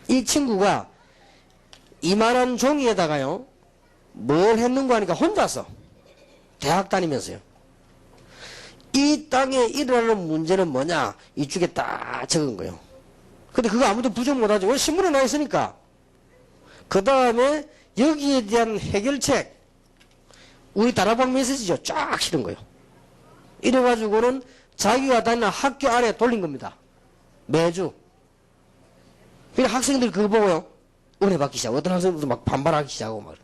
이 친구가 이만한 종이에다가요 뭘 했는가 하니까 혼자서 대학 다니면서요. 이 땅에 일어나는 문제는 뭐냐? 이쪽에 딱 적은 거예요. 근데 그거 아무도 부정 못하죠. 왜 신문에 나와 있으니까. 그 다음에 여기에 대한 해결책, 우리 다락방 메시지죠. 쫙 실은 거예요. 이래가지고는 자기가 다니는 학교 안에 돌린 겁니다. 매주. 그러니까 학생들이 그거 보고요. 은혜 받기 시작하고, 어떤 학생들도 막 반발하기 시작하고 막.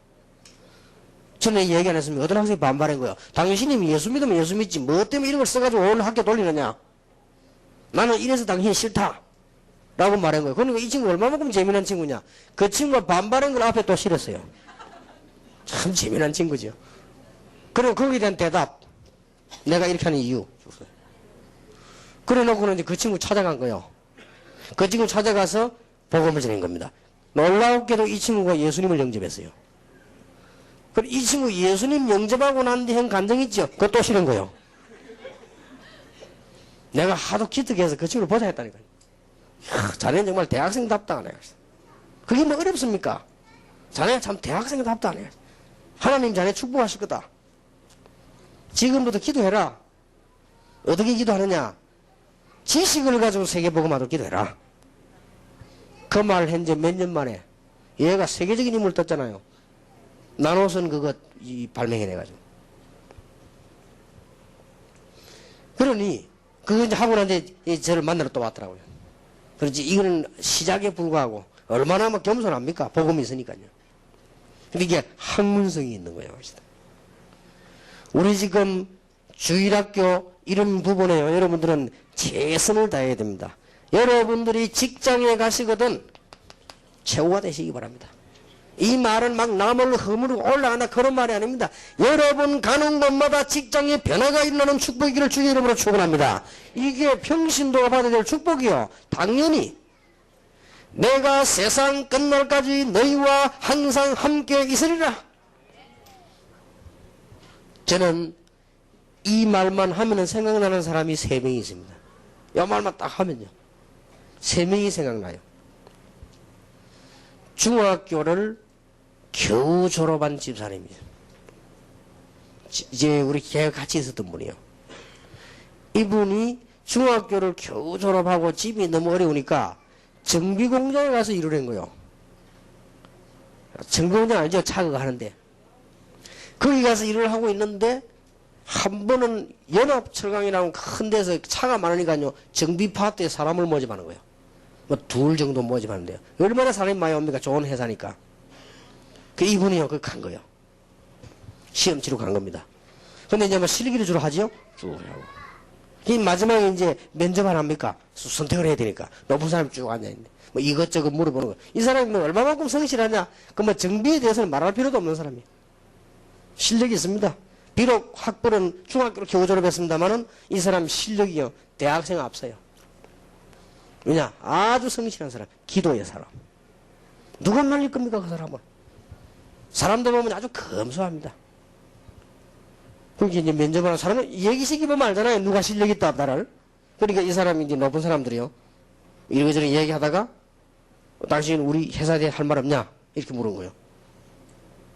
저는 얘기 안 했으면 어떤 학생이 반발한 거예요. 당신이 예수 믿으면 예수 믿지. 뭐 때문에 이런 걸 써가지고 오늘 학교 돌리느냐. 나는 이래서 당신이 싫다. 라고 말한 거예요. 그러니까 이 친구 얼마만큼 재미난 친구냐. 그 친구가 반발한 걸 앞에 또 실었어요. 참 재미난 친구죠. 그리고 거기에 대한 대답. 내가 이렇게 하는 이유. 그래 놓고는 이제 그 친구 찾아간 거예요. 그 친구 찾아가서 복음을 전한 겁니다. 놀랍게도 이 친구가 예수님을 영접했어요. 그리고 이 친구 예수님 영접하고 난 뒤에 한 감정이 있죠. 그거 또 싫은 거예요. 내가 하도 기특해서 그 친구를 보자 했다니까요. 자네는 정말 대학생답다 하네. 그게 뭐 어렵습니까? 자네 참 대학생답다 하네. 하나님 자네 축복하실 거다. 지금부터 기도해라. 어떻게 기도하느냐? 지식을 가지고 세계복음하도록 기도해라. 그 말을 한 지 몇 년 만에 얘가 세계적인 인물을 떴잖아요. 나노선 그거 발명해내가지고. 그러니 그거 이제 하고 난 이제 저를 만나러 또 왔더라고요. 그렇지 이거는 시작에 불과하고 얼마나 막 겸손합니까? 복음이 있으니까요. 근데 이게 학문성이 있는 거예요. 우리 지금 주일학교 이런 부분에요. 여러분들은 최선을 다해야 됩니다. 여러분들이 직장에 가시거든 최후가 되시기 바랍니다. 이 말은 막 나무를 허물고 올라간다 그런 말이 아닙니다. 여러분 가는 곳마다 직장에 변화가 일어나는 축복이기를 주의 이름으로 축원합니다. 이게 평신도가 받아야 될 축복이요. 당연히 내가 세상 끝날까지 너희와 항상 함께 있으리라. 저는 이 말만 하면은 생각나는 사람이 3명이 있습니다. 이 말만 딱 하면요. 3명이 생각나요. 중학교를 겨우 졸업한 집사님이에요. 이제 우리 같이 있었던 분이요. 이분이 중학교를 겨우 졸업하고 집이 너무 어려우니까 정비공장에 가서 일을 한 거예요. 정비공장 알죠? 차가 하는데. 거기 가서 일을 하고 있는데 한 번은 연합철강이라는 큰 데서 차가 많으니까요. 정비 파트에 사람을 모집하는 거예요. 뭐 둘 정도 모집하는데요. 얼마나 사람이 많이 옵니까? 좋은 회사니까. 그 이분이요. 그 간 거예요. 시험 치러 간 겁니다. 근데 이제 뭐 실기를 주로 하죠? 쭉 하고. 이 마지막에 이제 면접 안 합니까? 선택을 해야 되니까. 높은 사람이 쭉 앉아있는데. 뭐 이것저것 물어보는 거예요. 이 사람이 뭐 얼마만큼 성실하냐? 그 뭐 정비에 대해서는 말할 필요도 없는 사람이에요. 실력이 있습니다. 비록 학벌은 중학교를 겨우 졸업했습니다만은 이 사람 실력이요. 대학생 앞서요. 왜냐? 아주 성실한 사람. 기도의 사람. 누가 말릴 겁니까? 그 사람은. 사람들 보면 아주 검소합니다. 그러니까 이제 면접하는 사람은 얘기시기 보면 알잖아요. 누가 실력 있다 없다를. 그러니까 이 사람이 이제 높은 사람들이요. 이러저러 얘기하다가 당신 우리 회사에 대해 할 말 없냐? 이렇게 물은 거예요.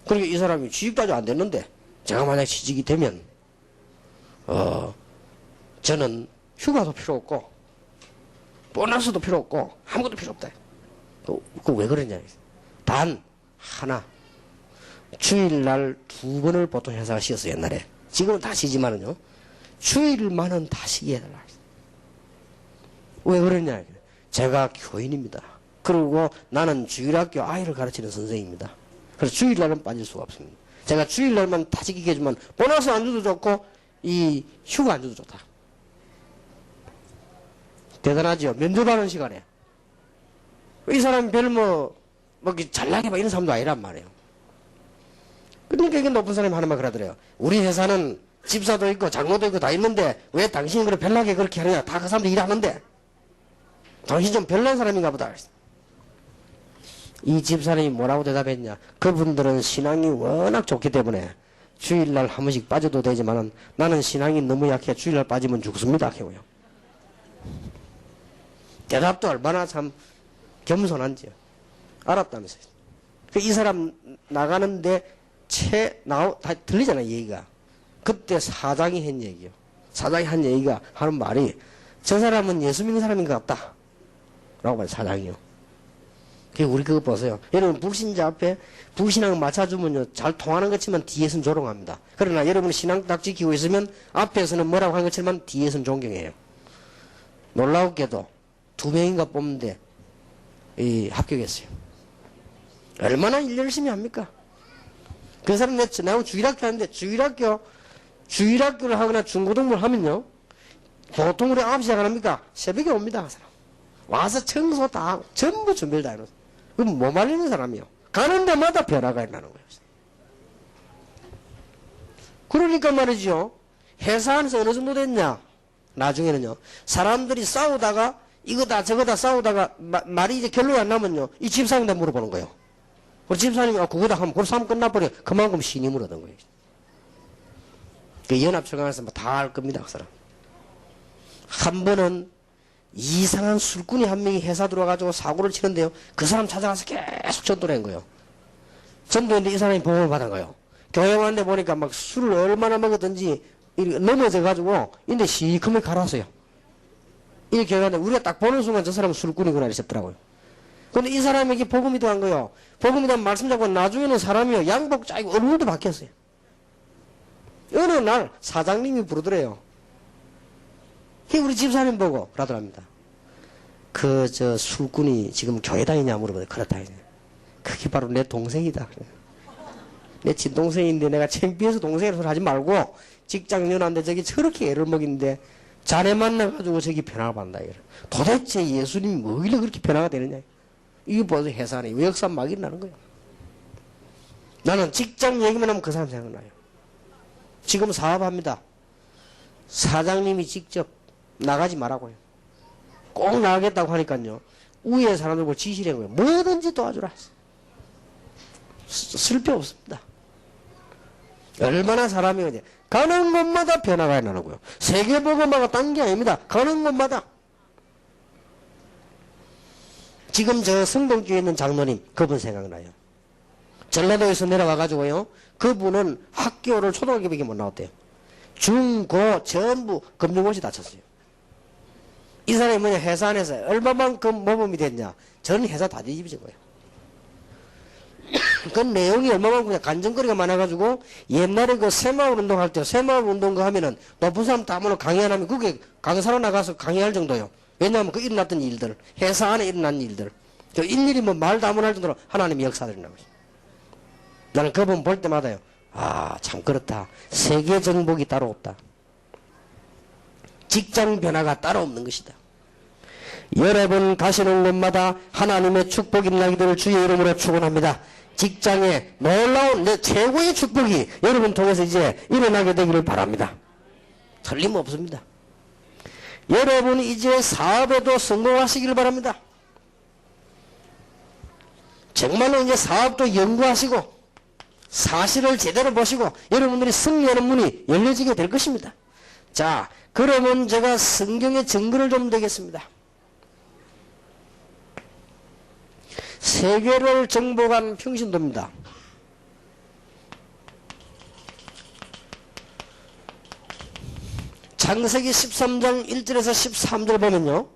그러니까 이 사람이 취직도 아직 안 됐는데 제가 만약 취직이 되면 저는 휴가도 필요 없고 보너스도 필요 없고 아무것도 필요 없다. 그 왜 그러냐? 단 하나 주일날 2번을 보통 회사가 쉬었어요. 옛날에. 지금은 다 쉬지만은요. 주일만은 다 쉬게 해달라. 왜 그러냐? 제가 교인입니다. 그리고 나는 주일학교 아이를 가르치는 선생입니다. 그래서 주일날은 빠질 수가 없습니다. 제가 주일날만 다 지키게 해주면 보너스 안 줘도 좋고 이 휴가 안 줘도 좋다. 대단하죠. 면접하는 시간에. 이 사람이 별 잘나게 막 이런 사람도 아니란 말이에요. 그러니까 이게 높은 사람이 하는 말 그러더래요. 우리 회사는 집사도 있고 장모도 있고 다 있는데 왜 당신이 그렇게 별나게 그렇게 하느냐. 다 그 사람들 일하는데. 당신 좀 별난 사람인가 보다. 이 집사람이 뭐라고 대답했냐. 그분들은 신앙이 워낙 좋기 때문에 주일날 한 번씩 빠져도 되지만은 나는 신앙이 너무 약해 주일날 빠지면 죽습니다. 하고요. 대답도 얼마나 참 겸손한지요. 알았다면서요. 이 사람 나가는데 다 들리잖아요, 얘기가. 그때 사장이 한 얘기요. 사장이 한 얘기가 하는 말이 저 사람은 예수 믿는 사람인 것 같다. 라고 말해요, 사장이요. 우리 그거 보세요. 여러분, 불신자 앞에 불신앙 맞춰주면요, 잘 통하는 것지만 뒤에서는 조롱합니다. 그러나 여러분 신앙 딱 지키고 있으면 앞에서는 뭐라고 하는 것지만 뒤에서는 존경해요. 놀라웠게도 2명인가 뽑는데, 합격했어요. 얼마나 일 열심히 합니까? 그 사람 나하고 주일학교 하는데, 주일학교를 하거나 중고등부를 하면요, 보통 우리 9시에 안 합니까? 새벽에 옵니다, 그 사람. 와서 청소 다 하고, 전부 준비를 다 해놓았어요. 그럼 뭐 말리는 사람이요? 가는 데마다 변화가 일어나는 거예요. 그러니까 말이죠. 회사 안에서 어느 정도 됐냐? 나중에는요. 사람들이 싸우다가, 이거다 저거다 싸우다가, 말이 이제 결론이 안 나면요. 이 집사님한테 물어보는 거예요. 우리 집사님이 그거다 하면 그 싸움 끝나버려. 그만큼 신임을 얻은 거예요. 그 연합철강에서 다 알 겁니다, 그 사람. 한 번은 이상한 술꾼이 한 명이 회사 들어와가지고 사고를 치는데요. 그 사람 찾아가서 계속 전도를 한 거예요. 전도했는데 이 사람이 보험을 받은 거예요. 교회 왔는데 보니까 막 술을 얼마나 먹었든지 넘어져가지고 인데 시커멓게 갈았어요. 이 교회 왔는데 우리가 딱 보는 순간 저 사람은 술꾼이구나 이랬더라고요. 근데 이 사람에게 복음이 더한 거예요. 복음이 더한 말씀 잡고 나중에는 사람이요. 양복 짜고 얼굴도 바뀌었어요. 어느 날 사장님이 부르더래요. 우리 집사님 보고 그러더랍니다. 술꾼이 지금 교회 다니냐 물어보더니 그렇다. 그게 바로 내 동생이다. 내 친동생인데 내가 창피해서 동생이라 소리 하지 말고 직장 연한데 저기 저렇게 애를 먹이는데 자네 만나가지고 저기 변화가 받는다. 도대체 예수님이 뭐길래 그렇게 변화가 되느냐. 이게 벌써 해산이 외역산 막이 나는 거예요. 나는 직장 얘기만 하면 그 사람 생각나요. 지금 사업합니다. 사장님이 직접 나가지 말라고요. 꼭 나가겠다고 하니까요. 위에 사람들고 지시를 한 거예요. 뭐든지 도와주라. 쓸 필요 없습니다. 얼마나 사람이 이제 가는 곳마다 변화가 나는고요. 세계보고마가 딴 게 아닙니다. 가는 곳마다. 지금 저 성동교에 있는 장로님 그분 생각나요. 전라도에서 내려와가지고요. 그분은 학교를 초등학교밖에 못 나왔대요. 중, 고 전부 금융고시 다쳤어요. 이 사람이 뭐냐 회사 안에서 얼마만큼 모범이 됐냐. 전 회사 다 뒤집어진 거예요. 그 내용이 얼마만큼 간증거리가 많아가지고 옛날에 그 새마을 운동할 때 새마을 운동 거 하면은 높은 사람 다 모여 강의 안 하면 그게 강사로 나가서 강의할 정도요. 왜냐하면 그 일어났던 일들 회사 안에 일어난 일들 저 일일이 뭐 말도 안 할 정도로 하나님의 역사들이 나오죠. 나는 그분 볼 때마다요. 아, 참 그렇다. 세계 정복이 따로 없다. 직장 변화가 따로 없는 것이다. 여러분 가시는 곳마다 하나님의 축복이 나기를 주의 이름으로 축원합니다. 직장에 놀라운 내 최고의 축복이 여러분 통해서 이제 일어나게 되기를 바랍니다. 틀림없습니다. 여러분 이제 사업에도 성공하시기를 바랍니다. 정말로 이제 사업도 연구하시고 사실을 제대로 보시고 여러분들이 승리하는 문이 열려지게 될 것입니다. 자, 그러면 제가 성경의 증거를 좀 드리겠습니다. 세계를 정복한 평신도입니다. 창세기 13장 1절에서 13절 보면요.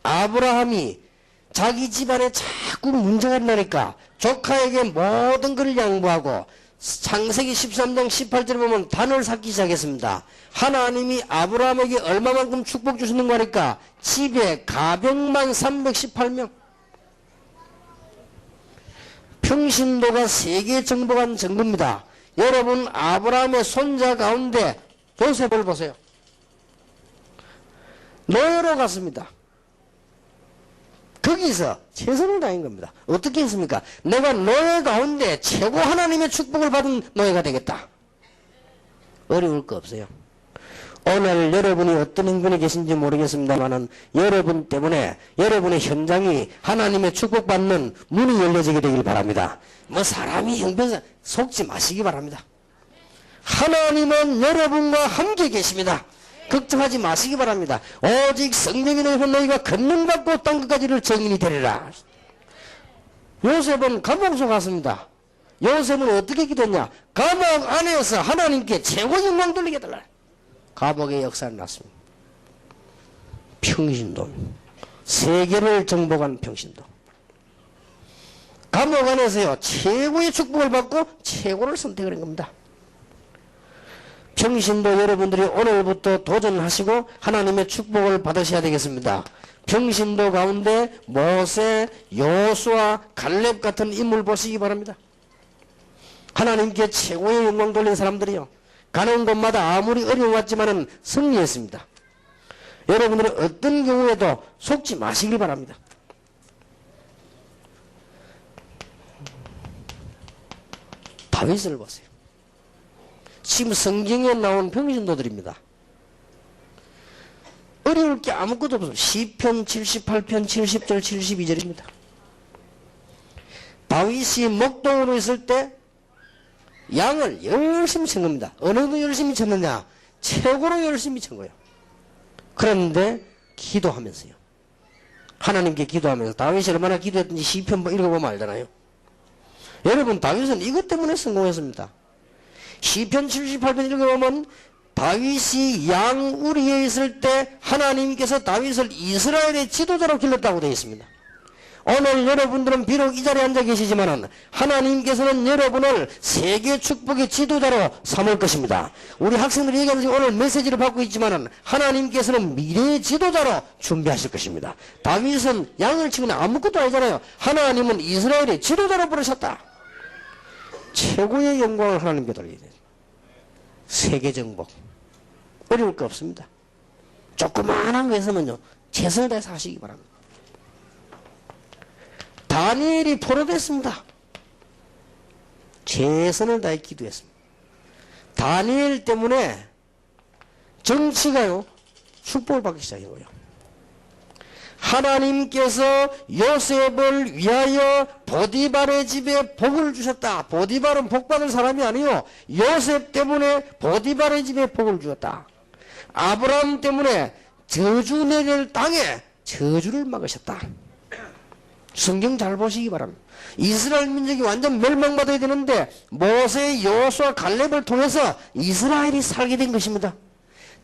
아브라함이 자기 집안에 자꾸 문제가 일어나니까 조카에게 모든 것을 양보하고 창세기 13장 18절에 보면 단을 쌓기 시작했습니다. 하나님이 아브라함에게 얼마만큼 축복 주시는 거니까 집에 가병만 318명. 평신도가 세계 정복한 정부입니다. 여러분 아브라함의 손자 가운데 요셉을 보세요. 노예로 갔습니다. 거기서 최선을 다한 겁니다. 어떻게 했습니까? 내가 노예 가운데 최고 하나님의 축복을 받은 노예가 되겠다. 어려울 거 없어요. 오늘 여러분이 어떤 행군에 계신지 모르겠습니다만은 여러분 때문에 여러분의 현장이 하나님의 축복받는 문이 열려지게 되길 바랍니다. 뭐 사람이 형편상 속지 마시기 바랍니다. 하나님은 여러분과 함께 계십니다. 걱정하지 마시기 바랍니다. 오직 성령이 너희는 너희가 권능받고 땅끝까지를 증인이 되리라. 요셉은 감옥소 갔습니다. 요셉은 어떻게 기도했냐? 감옥 안에서 하나님께 최고 영광 돌리게 해달라. 감옥의 역사는 났습니다. 평신도. 세계를 정복한 평신도. 감옥 안에서요 최고의 축복을 받고 최고를 선택을 한 겁니다. 평신도 여러분들이 오늘부터 도전하시고 하나님의 축복을 받으셔야 되겠습니다. 평신도 가운데 모세, 여호수아, 갈렙 같은 인물 보시기 바랍니다. 하나님께 최고의 영광 돌린 사람들이요. 가는 곳마다 아무리 어려웠지만은 승리했습니다. 여러분들은 어떤 경우에도 속지 마시길 바랍니다. 다윗을 보세요. 지금 성경에 나온 평신도들입니다. 어려울 게 아무것도 없어요. 시편 78편 70절 72절입니다. 다윗이 목동으로 있을 때 양을 열심히 친 겁니다. 어느 정도 열심히 쳤느냐? 최고로 열심히 친 거예요. 그런데 기도하면서요. 하나님께 기도하면서 다윗이 얼마나 기도했든지 시편 읽어보면 알잖아요. 여러분 다윗은 이것 때문에 성공했습니다. 시편 78편 읽어보면 다윗이 양우리에 있을 때 하나님께서 다윗을 이스라엘의 지도자로 길렀다고 되어 있습니다. 오늘 여러분들은 비록 이 자리에 앉아 계시지만은 하나님께서는 여러분을 세계 축복의 지도자로 삼을 것입니다. 우리 학생들이 얘기하듯이 오늘 메시지를 받고 있지만은 하나님께서는 미래의 지도자로 준비하실 것입니다. 다윗은 양을 치고는 아무것도 아니잖아요. 하나님은 이스라엘의 지도자로 부르셨다. 최고의 영광을 하나님께 돌리게 돼요. 세계 정복. 어려울 거 없습니다. 조그마한 거에서는요 최선을 다해서 하시기 바랍니다. 다니엘이 포로됐습니다. 최선을 다해 기도했습니다. 다니엘 때문에 정치가요 축복을 받기 시작한 거예요. 하나님께서 요셉을 위하여 보디발의 집에 복을 주셨다. 보디발은 복받을 사람이 아니요, 요셉 때문에 보디발의 집에 복을 주었다. 아브라함 때문에 저주 내릴 땅에 저주를 막으셨다. 성경 잘 보시기 바랍니다. 이스라엘 민족이 완전 멸망받아야 되는데 모세, 여호수아, 갈렙을 통해서 이스라엘이 살게 된 것입니다.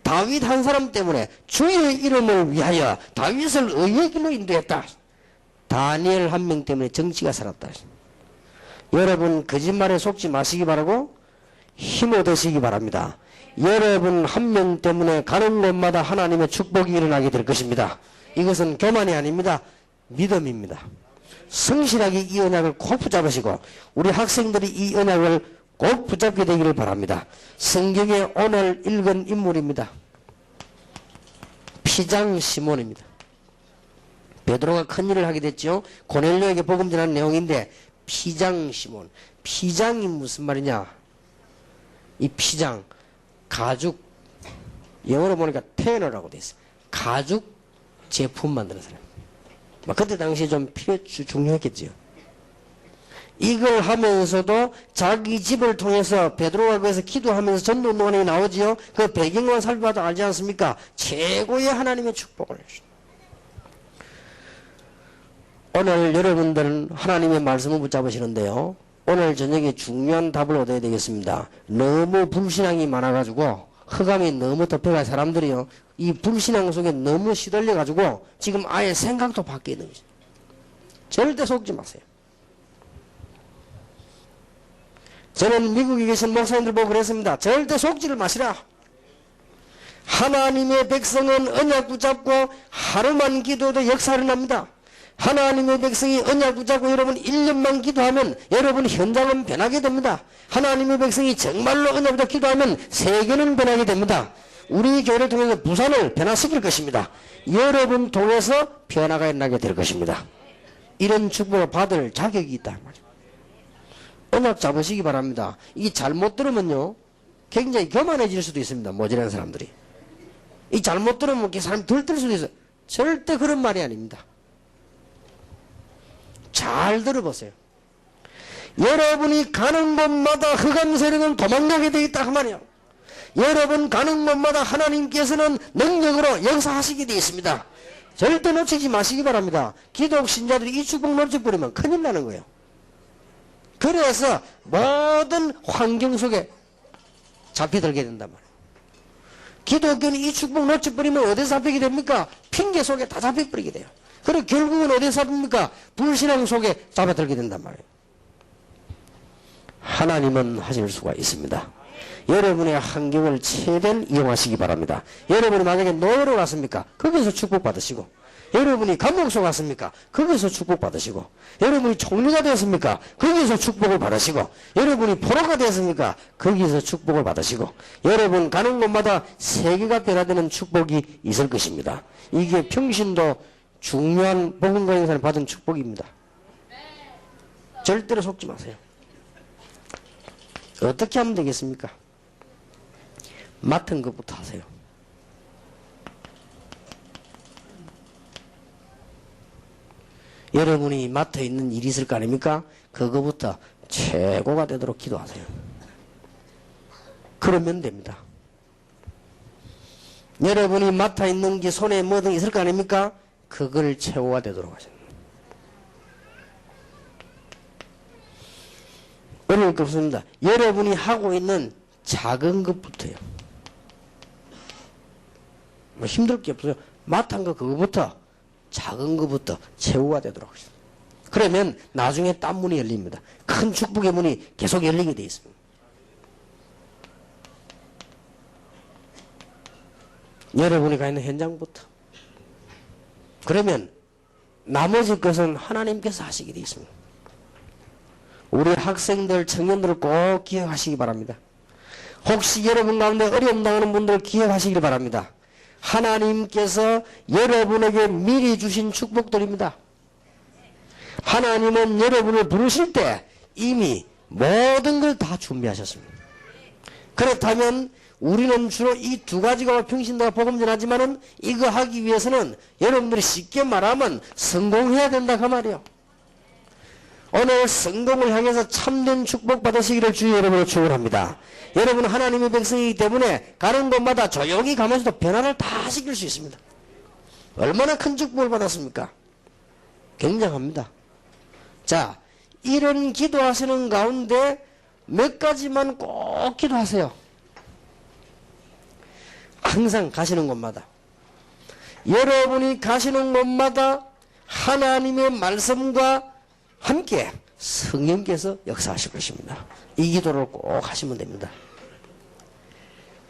다윗 한 사람 때문에 주의 이름을 위하여 다윗을 의의 길로 인도했다. 다니엘 한 명 때문에 정치가 살았다. 여러분 거짓말에 속지 마시기 바라고 힘 얻으시기 바랍니다. 여러분 한 명 때문에 가는 곳마다 하나님의 축복이 일어나게 될 것입니다. 이것은 교만이 아닙니다. 믿음입니다. 성실하게 이 언약을 꼭 붙잡으시고 우리 학생들이 이 언약을 꼭 붙잡게 되기를 바랍니다. 성경에 오늘 읽은 인물입니다. 피장 시몬입니다. 베드로가 큰일을 하게 됐죠. 고넬료에게 복음 전하는 내용인데 피장 시몬. 피장이 무슨 말이냐? 이 피장 가죽, 영어로 보니까 테너라고 돼 있어요. 가죽 제품 만드는 사람. 그때 당시에 좀 중요했겠지요. 이걸 하면서도 자기 집을 통해서 베드로가 거기서 기도하면서 전도운동이 나오지요. 그 배경만 살펴봐도 알지 않습니까? 최고의 하나님의 축복을 주십니다. 오늘 여러분들은 하나님의 말씀을 붙잡으시는데요. 오늘 저녁에 중요한 답을 얻어야 되겠습니다. 너무 불신앙이 많아가지고 흑암이 너무 덮여간 사람들이요. 이 불신앙 속에 너무 시들려가지고 지금 아예 생각도 바뀌어 있는 거죠. 절대 속지 마세요. 저는 미국에 계신 목사님들 보고 그랬습니다. 절대 속지를 마시라. 하나님의 백성은 언약 붙잡고 하루만 기도해도 역사가 일어납니다. 하나님의 백성이 언약 붙잡고 여러분 1년만 기도하면 여러분 현장은 변하게 됩니다. 하나님의 백성이 정말로 언약 붙잡고 기도하면 세계는 변하게 됩니다. 우리 교회를 통해서 부산을 변화시킬 것입니다. 여러분 통해서 변화가 일어나게 될 것입니다. 이런 축복을 받을 자격이 있다. 언약 잡으시기 바랍니다. 이게 잘못 들으면요 굉장히 교만해질 수도 있습니다. 모질한 사람들이. 이 잘못 들으면 이렇게 사람이 들뜰 수도 있어요. 절대 그런 말이 아닙니다. 잘 들어보세요. 여러분이 가는 곳마다 흑암 세력은 도망가게 되어 있다 그 말이에요. 여러분 가는 곳마다 하나님께서는 능력으로 역사하시게 되어 있습니다. 절대 놓치지 마시기 바랍니다. 기독 신자들이 이 축복 놓쳐버리면 큰일 나는 거예요. 그래서 모든 환경 속에 잡혀들게 된단 말이에요. 기독교는 이 축복 놓쳐버리면 어디서 잡히게 됩니까? 핑계 속에 다 잡혀버리게 돼요. 그리고 결국은 어디서 잡힙니까? 불신앙 속에 잡아들게 된단 말이에요. 하나님은 하실 수가 있습니다. 여러분의 환경을 최대한 이용하시기 바랍니다. 여러분이 만약에 노예로 갔습니까? 거기서 축복받으시고, 여러분이 감옥소 갔습니까? 거기서 축복받으시고, 여러분이 총리가 되었습니까? 거기서 축복을 받으시고, 여러분이 포로가 되었습니까? 거기서 축복을 받으시고, 여러분 가는 곳마다 세계가 변화되는 축복이 있을 것입니다. 이게 평신도 중요한 복음과 인사를 받은 축복입니다. 절대로 속지 마세요. 어떻게 하면 되겠습니까? 맡은 것부터 하세요. 여러분이 맡아 있는 일이 있을 거 아닙니까? 그거부터 최고가 되도록 기도하세요. 그러면 됩니다. 여러분이 맡아 있는 게 손에 뭐든 있을 거 아닙니까? 그걸 최고가 되도록 하세요. 어려울 게 없습니다. 여러분이 하고 있는 작은 것부터요. 뭐 힘들 게 없어요. 맡은 거 그거부터 작은 것부터 최고가 되도록 하겠습니다. 그러면 나중에 딴 문이 열립니다. 큰 축복의 문이 계속 열리게 되어 있습니다. 여러분이 가 있는 현장부터. 그러면 나머지 것은 하나님께서 하시게 되어 있습니다. 우리 학생들, 청년들을 꼭 기억하시기 바랍니다. 혹시 여러분 가운데 어려움 당하는 분들 기억하시길 바랍니다. 하나님께서 여러분에게 미리 주신 축복들입니다. 하나님은 여러분을 부르실 때 이미 모든 걸 다 준비하셨습니다. 그렇다면 우리는 주로 이 두 가지가 평신도가 복음 전하지만은 이거 하기 위해서는 여러분들이 쉽게 말하면 성공해야 된다 그 말이에요. 오늘 성공을 향해서 참된 축복 받으시기를 주의 여러분을 축원합니다. 여러분 하나님의 백성이기 때문에 가는 곳마다 조용히 가면서도 변화를 다 시킬 수 있습니다. 얼마나 큰 축복을 받았습니까? 굉장합니다. 자, 이런 기도하시는 가운데 몇 가지만 꼭 기도하세요. 항상 가시는 곳마다 여러분이 가시는 곳마다 하나님의 말씀과 함께 성령께서 역사하실 것입니다. 이 기도를 꼭 하시면 됩니다.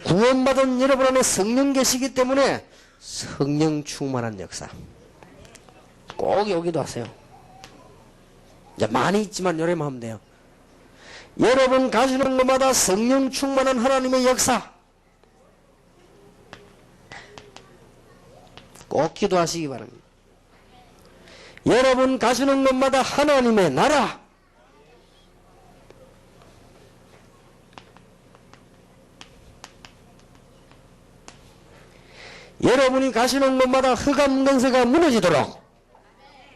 구원받은 여러분 안에 성령 계시기 때문에 성령 충만한 역사 꼭 여기도 하세요. 이제 많이 있지만 요래만 하면 돼요. 여러분 가시는 곳마다 성령 충만한 하나님의 역사 꼭 기도하시기 바랍니다. 여러분 가시는 곳마다 하나님의 나라 여러분이 가시는 곳마다 흑암 권세가 무너지도록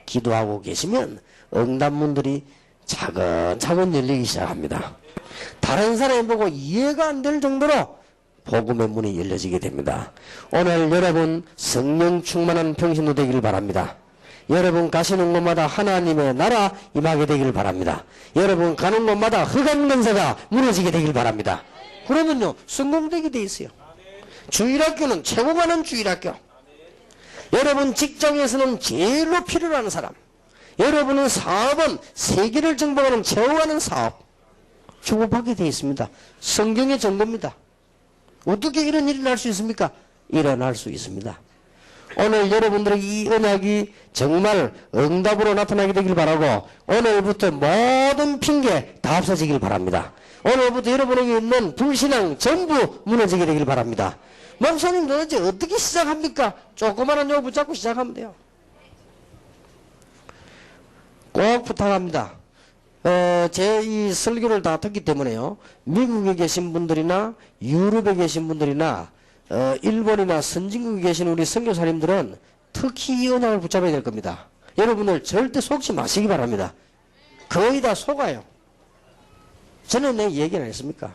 기도하고 계시면 응답문들이 차근차근 열리기 시작합니다. 다른 사람이 보고 이해가 안 될 정도로 복음의 문이 열려지게 됩니다. 오늘 여러분 성령 충만한 평신도 되기를 바랍니다. 여러분 가시는 곳마다 하나님의 나라 임하게 되기를 바랍니다. 여러분 가는 곳마다 흑암 권세가 무너지게 되기를 바랍니다. 그러면요 성공되게 돼 있어요. 주일학교는 최고 가는 주일학교. 여러분 직장에서는 제일로 필요로 하는 사람. 여러분은 사업은 세계를 정복하는 최고하는 사업. 축복받게 되어 있습니다. 성경의 정보입니다. 어떻게 이런 일이 날 수 있습니까? 일어날 수 있습니다. 오늘 여러분들에게 이 언약이 정말 응답으로 나타나게 되길 바라고 오늘부터 모든 핑계 다 없어지길 바랍니다. 오늘부터 여러분에게 있는 불신앙 전부 무너지게 되길 바랍니다. 목사님 도대체 어떻게 시작합니까? 조그마한 요 붙잡고 시작하면 돼요. 꼭 부탁합니다. 제 이 설교를 다 듣기 때문에요. 미국에 계신 분들이나 유럽에 계신 분들이나 일본이나 선진국에 계신 우리 선교사님들은 특히 이 언약을 붙잡아야 될 겁니다. 여러분들 절대 속지 마시기 바랍니다. 거의 다 속아요. 저는 내 얘기 안 했습니까?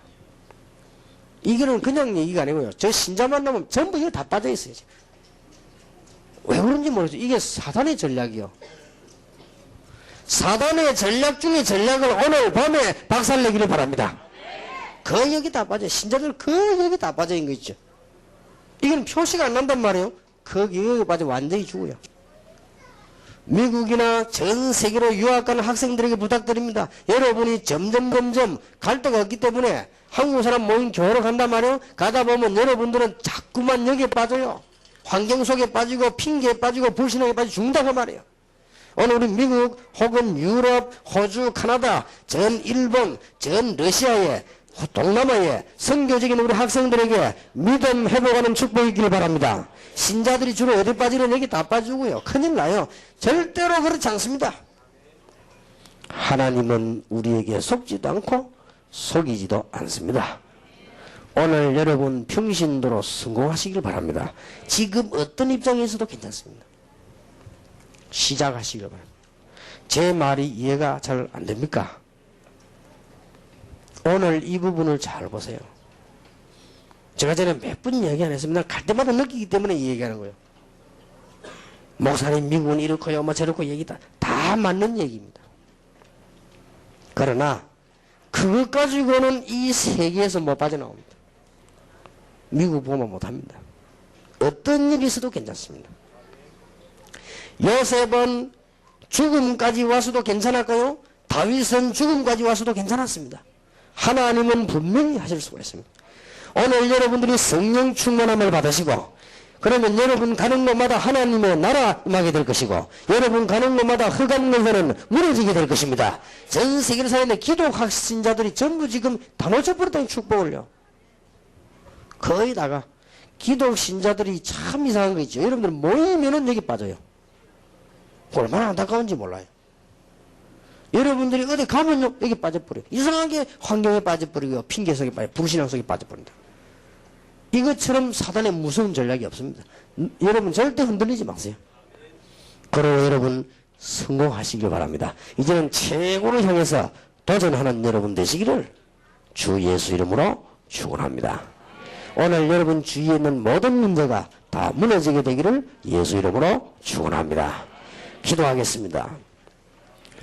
이거는 그냥 얘기가 아니고요. 저 신자 만나면 전부 이거 다 빠져 있어요. 왜 그런지 모르겠어요. 이게 사단의 전략이요. 사단의 전략 중에 전략을 오늘 밤에 박살내기를 바랍니다. 거의 여기 다 빠져요. 신자들 거의 여기 다 빠져 있는 거 있죠. 이건 표시가 안 난단 말이에요. 거기 빠져 완전히 죽어요. 미국이나 전 세계로 유학 가는 학생들에게 부탁드립니다. 여러분이 점점 갈 데가 없기 때문에 한국 사람 모임 교회로 간단 말이에요. 가다 보면 여러분들은 자꾸만 여기에 빠져요. 환경 속에 빠지고 핑계에 빠지고 불신앙에 빠지고 죽는다고 말이에요. 오늘 우리 미국 혹은 유럽, 호주, 카나다, 전 일본, 전 러시아에 동남아에 선교적인 우리 학생들에게 믿음 회복하는 축복이길 바랍니다. 신자들이 주로 어디 빠지는 여기 다 빠지고요. 큰일 나요. 절대로 그렇지 않습니다. 하나님은 우리에게 속지도 않고 속이지도 않습니다. 오늘 여러분 평신도로 성공하시길 바랍니다. 지금 어떤 입장에서도 괜찮습니다. 시작하시길 바랍니다. 제 말이 이해가 잘 안 됩니까? 오늘 이 부분을 잘 보세요. 제가 전에 몇 번 얘기 안 했습니다. 갈 때마다 느끼기 때문에 이 얘기하는 거예요. 목사님 미국은 이렇고요 뭐 저렇고 얘기 다 맞는 얘기입니다. 그러나 그것 가지고는 이 세계에서 못 빠져나옵니다. 미국 보면 못합니다. 어떤 일이 있어도 괜찮습니다. 요셉은 죽음까지 와서도 괜찮았고요. 다윗은 죽음까지 와서도 괜찮았습니다. 하나님은 분명히 하실 수가 있습니다. 오늘 여러분들이 성령 충만함을 받으시고 그러면 여러분 가는 곳마다 하나님의 나라 임하게 될 것이고 여러분 가는 곳마다 흑암 권세는 무너지게 될 것입니다. 전 세계를 사는데 기독학 신자들이 전부 지금 다 놓쳐버렸다는 축복을요. 거의 다가 기독 신자들이 참 이상한 거 있죠. 여러분들 모이면은 여기 빠져요. 얼마나 안타까운지 몰라요. 여러분들이 어디 가면요, 여기 빠져버려요. 이상하게 환경에 빠져버리고, 핑계 속에 빠져, 불신앙 속에 빠져버린다. 이것처럼 사단의 무서운 전략이 없습니다. 여러분 절대 흔들리지 마세요. 그러고 여러분 성공하시길 바랍니다. 이제는 최고를 향해서 도전하는 여러분 되시기를 주 예수 이름으로 축원합니다. 오늘 여러분 주위에 있는 모든 문제가 다 무너지게 되기를 예수 이름으로 축원합니다. 기도하겠습니다.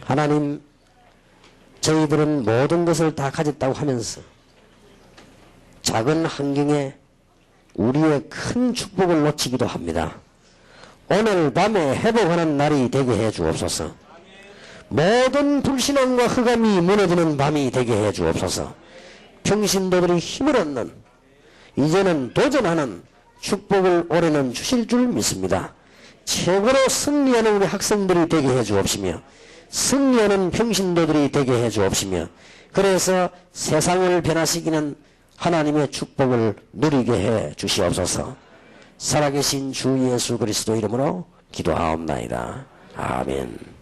하나님, 저희들은 모든 것을 다 가졌다고 하면서 작은 환경에 우리의 큰 축복을 놓치기도 합니다. 오늘 밤에 회복하는 날이 되게 해 주옵소서. 모든 불신앙과 흑암이 무너지는 밤이 되게 해 주옵소서. 평신도들이 힘을 얻는, 이제는 도전하는 축복을 올해는 주실 줄 믿습니다. 최고로 승리하는 우리 학생들이 되게 해 주옵시며, 승리하는 평신도들이 되게 해 주옵시며, 그래서 세상을 변화시키는 하나님의 축복을 누리게 해 주시옵소서. 살아계신 주 예수 그리스도 이름으로 기도하옵나이다. 아멘.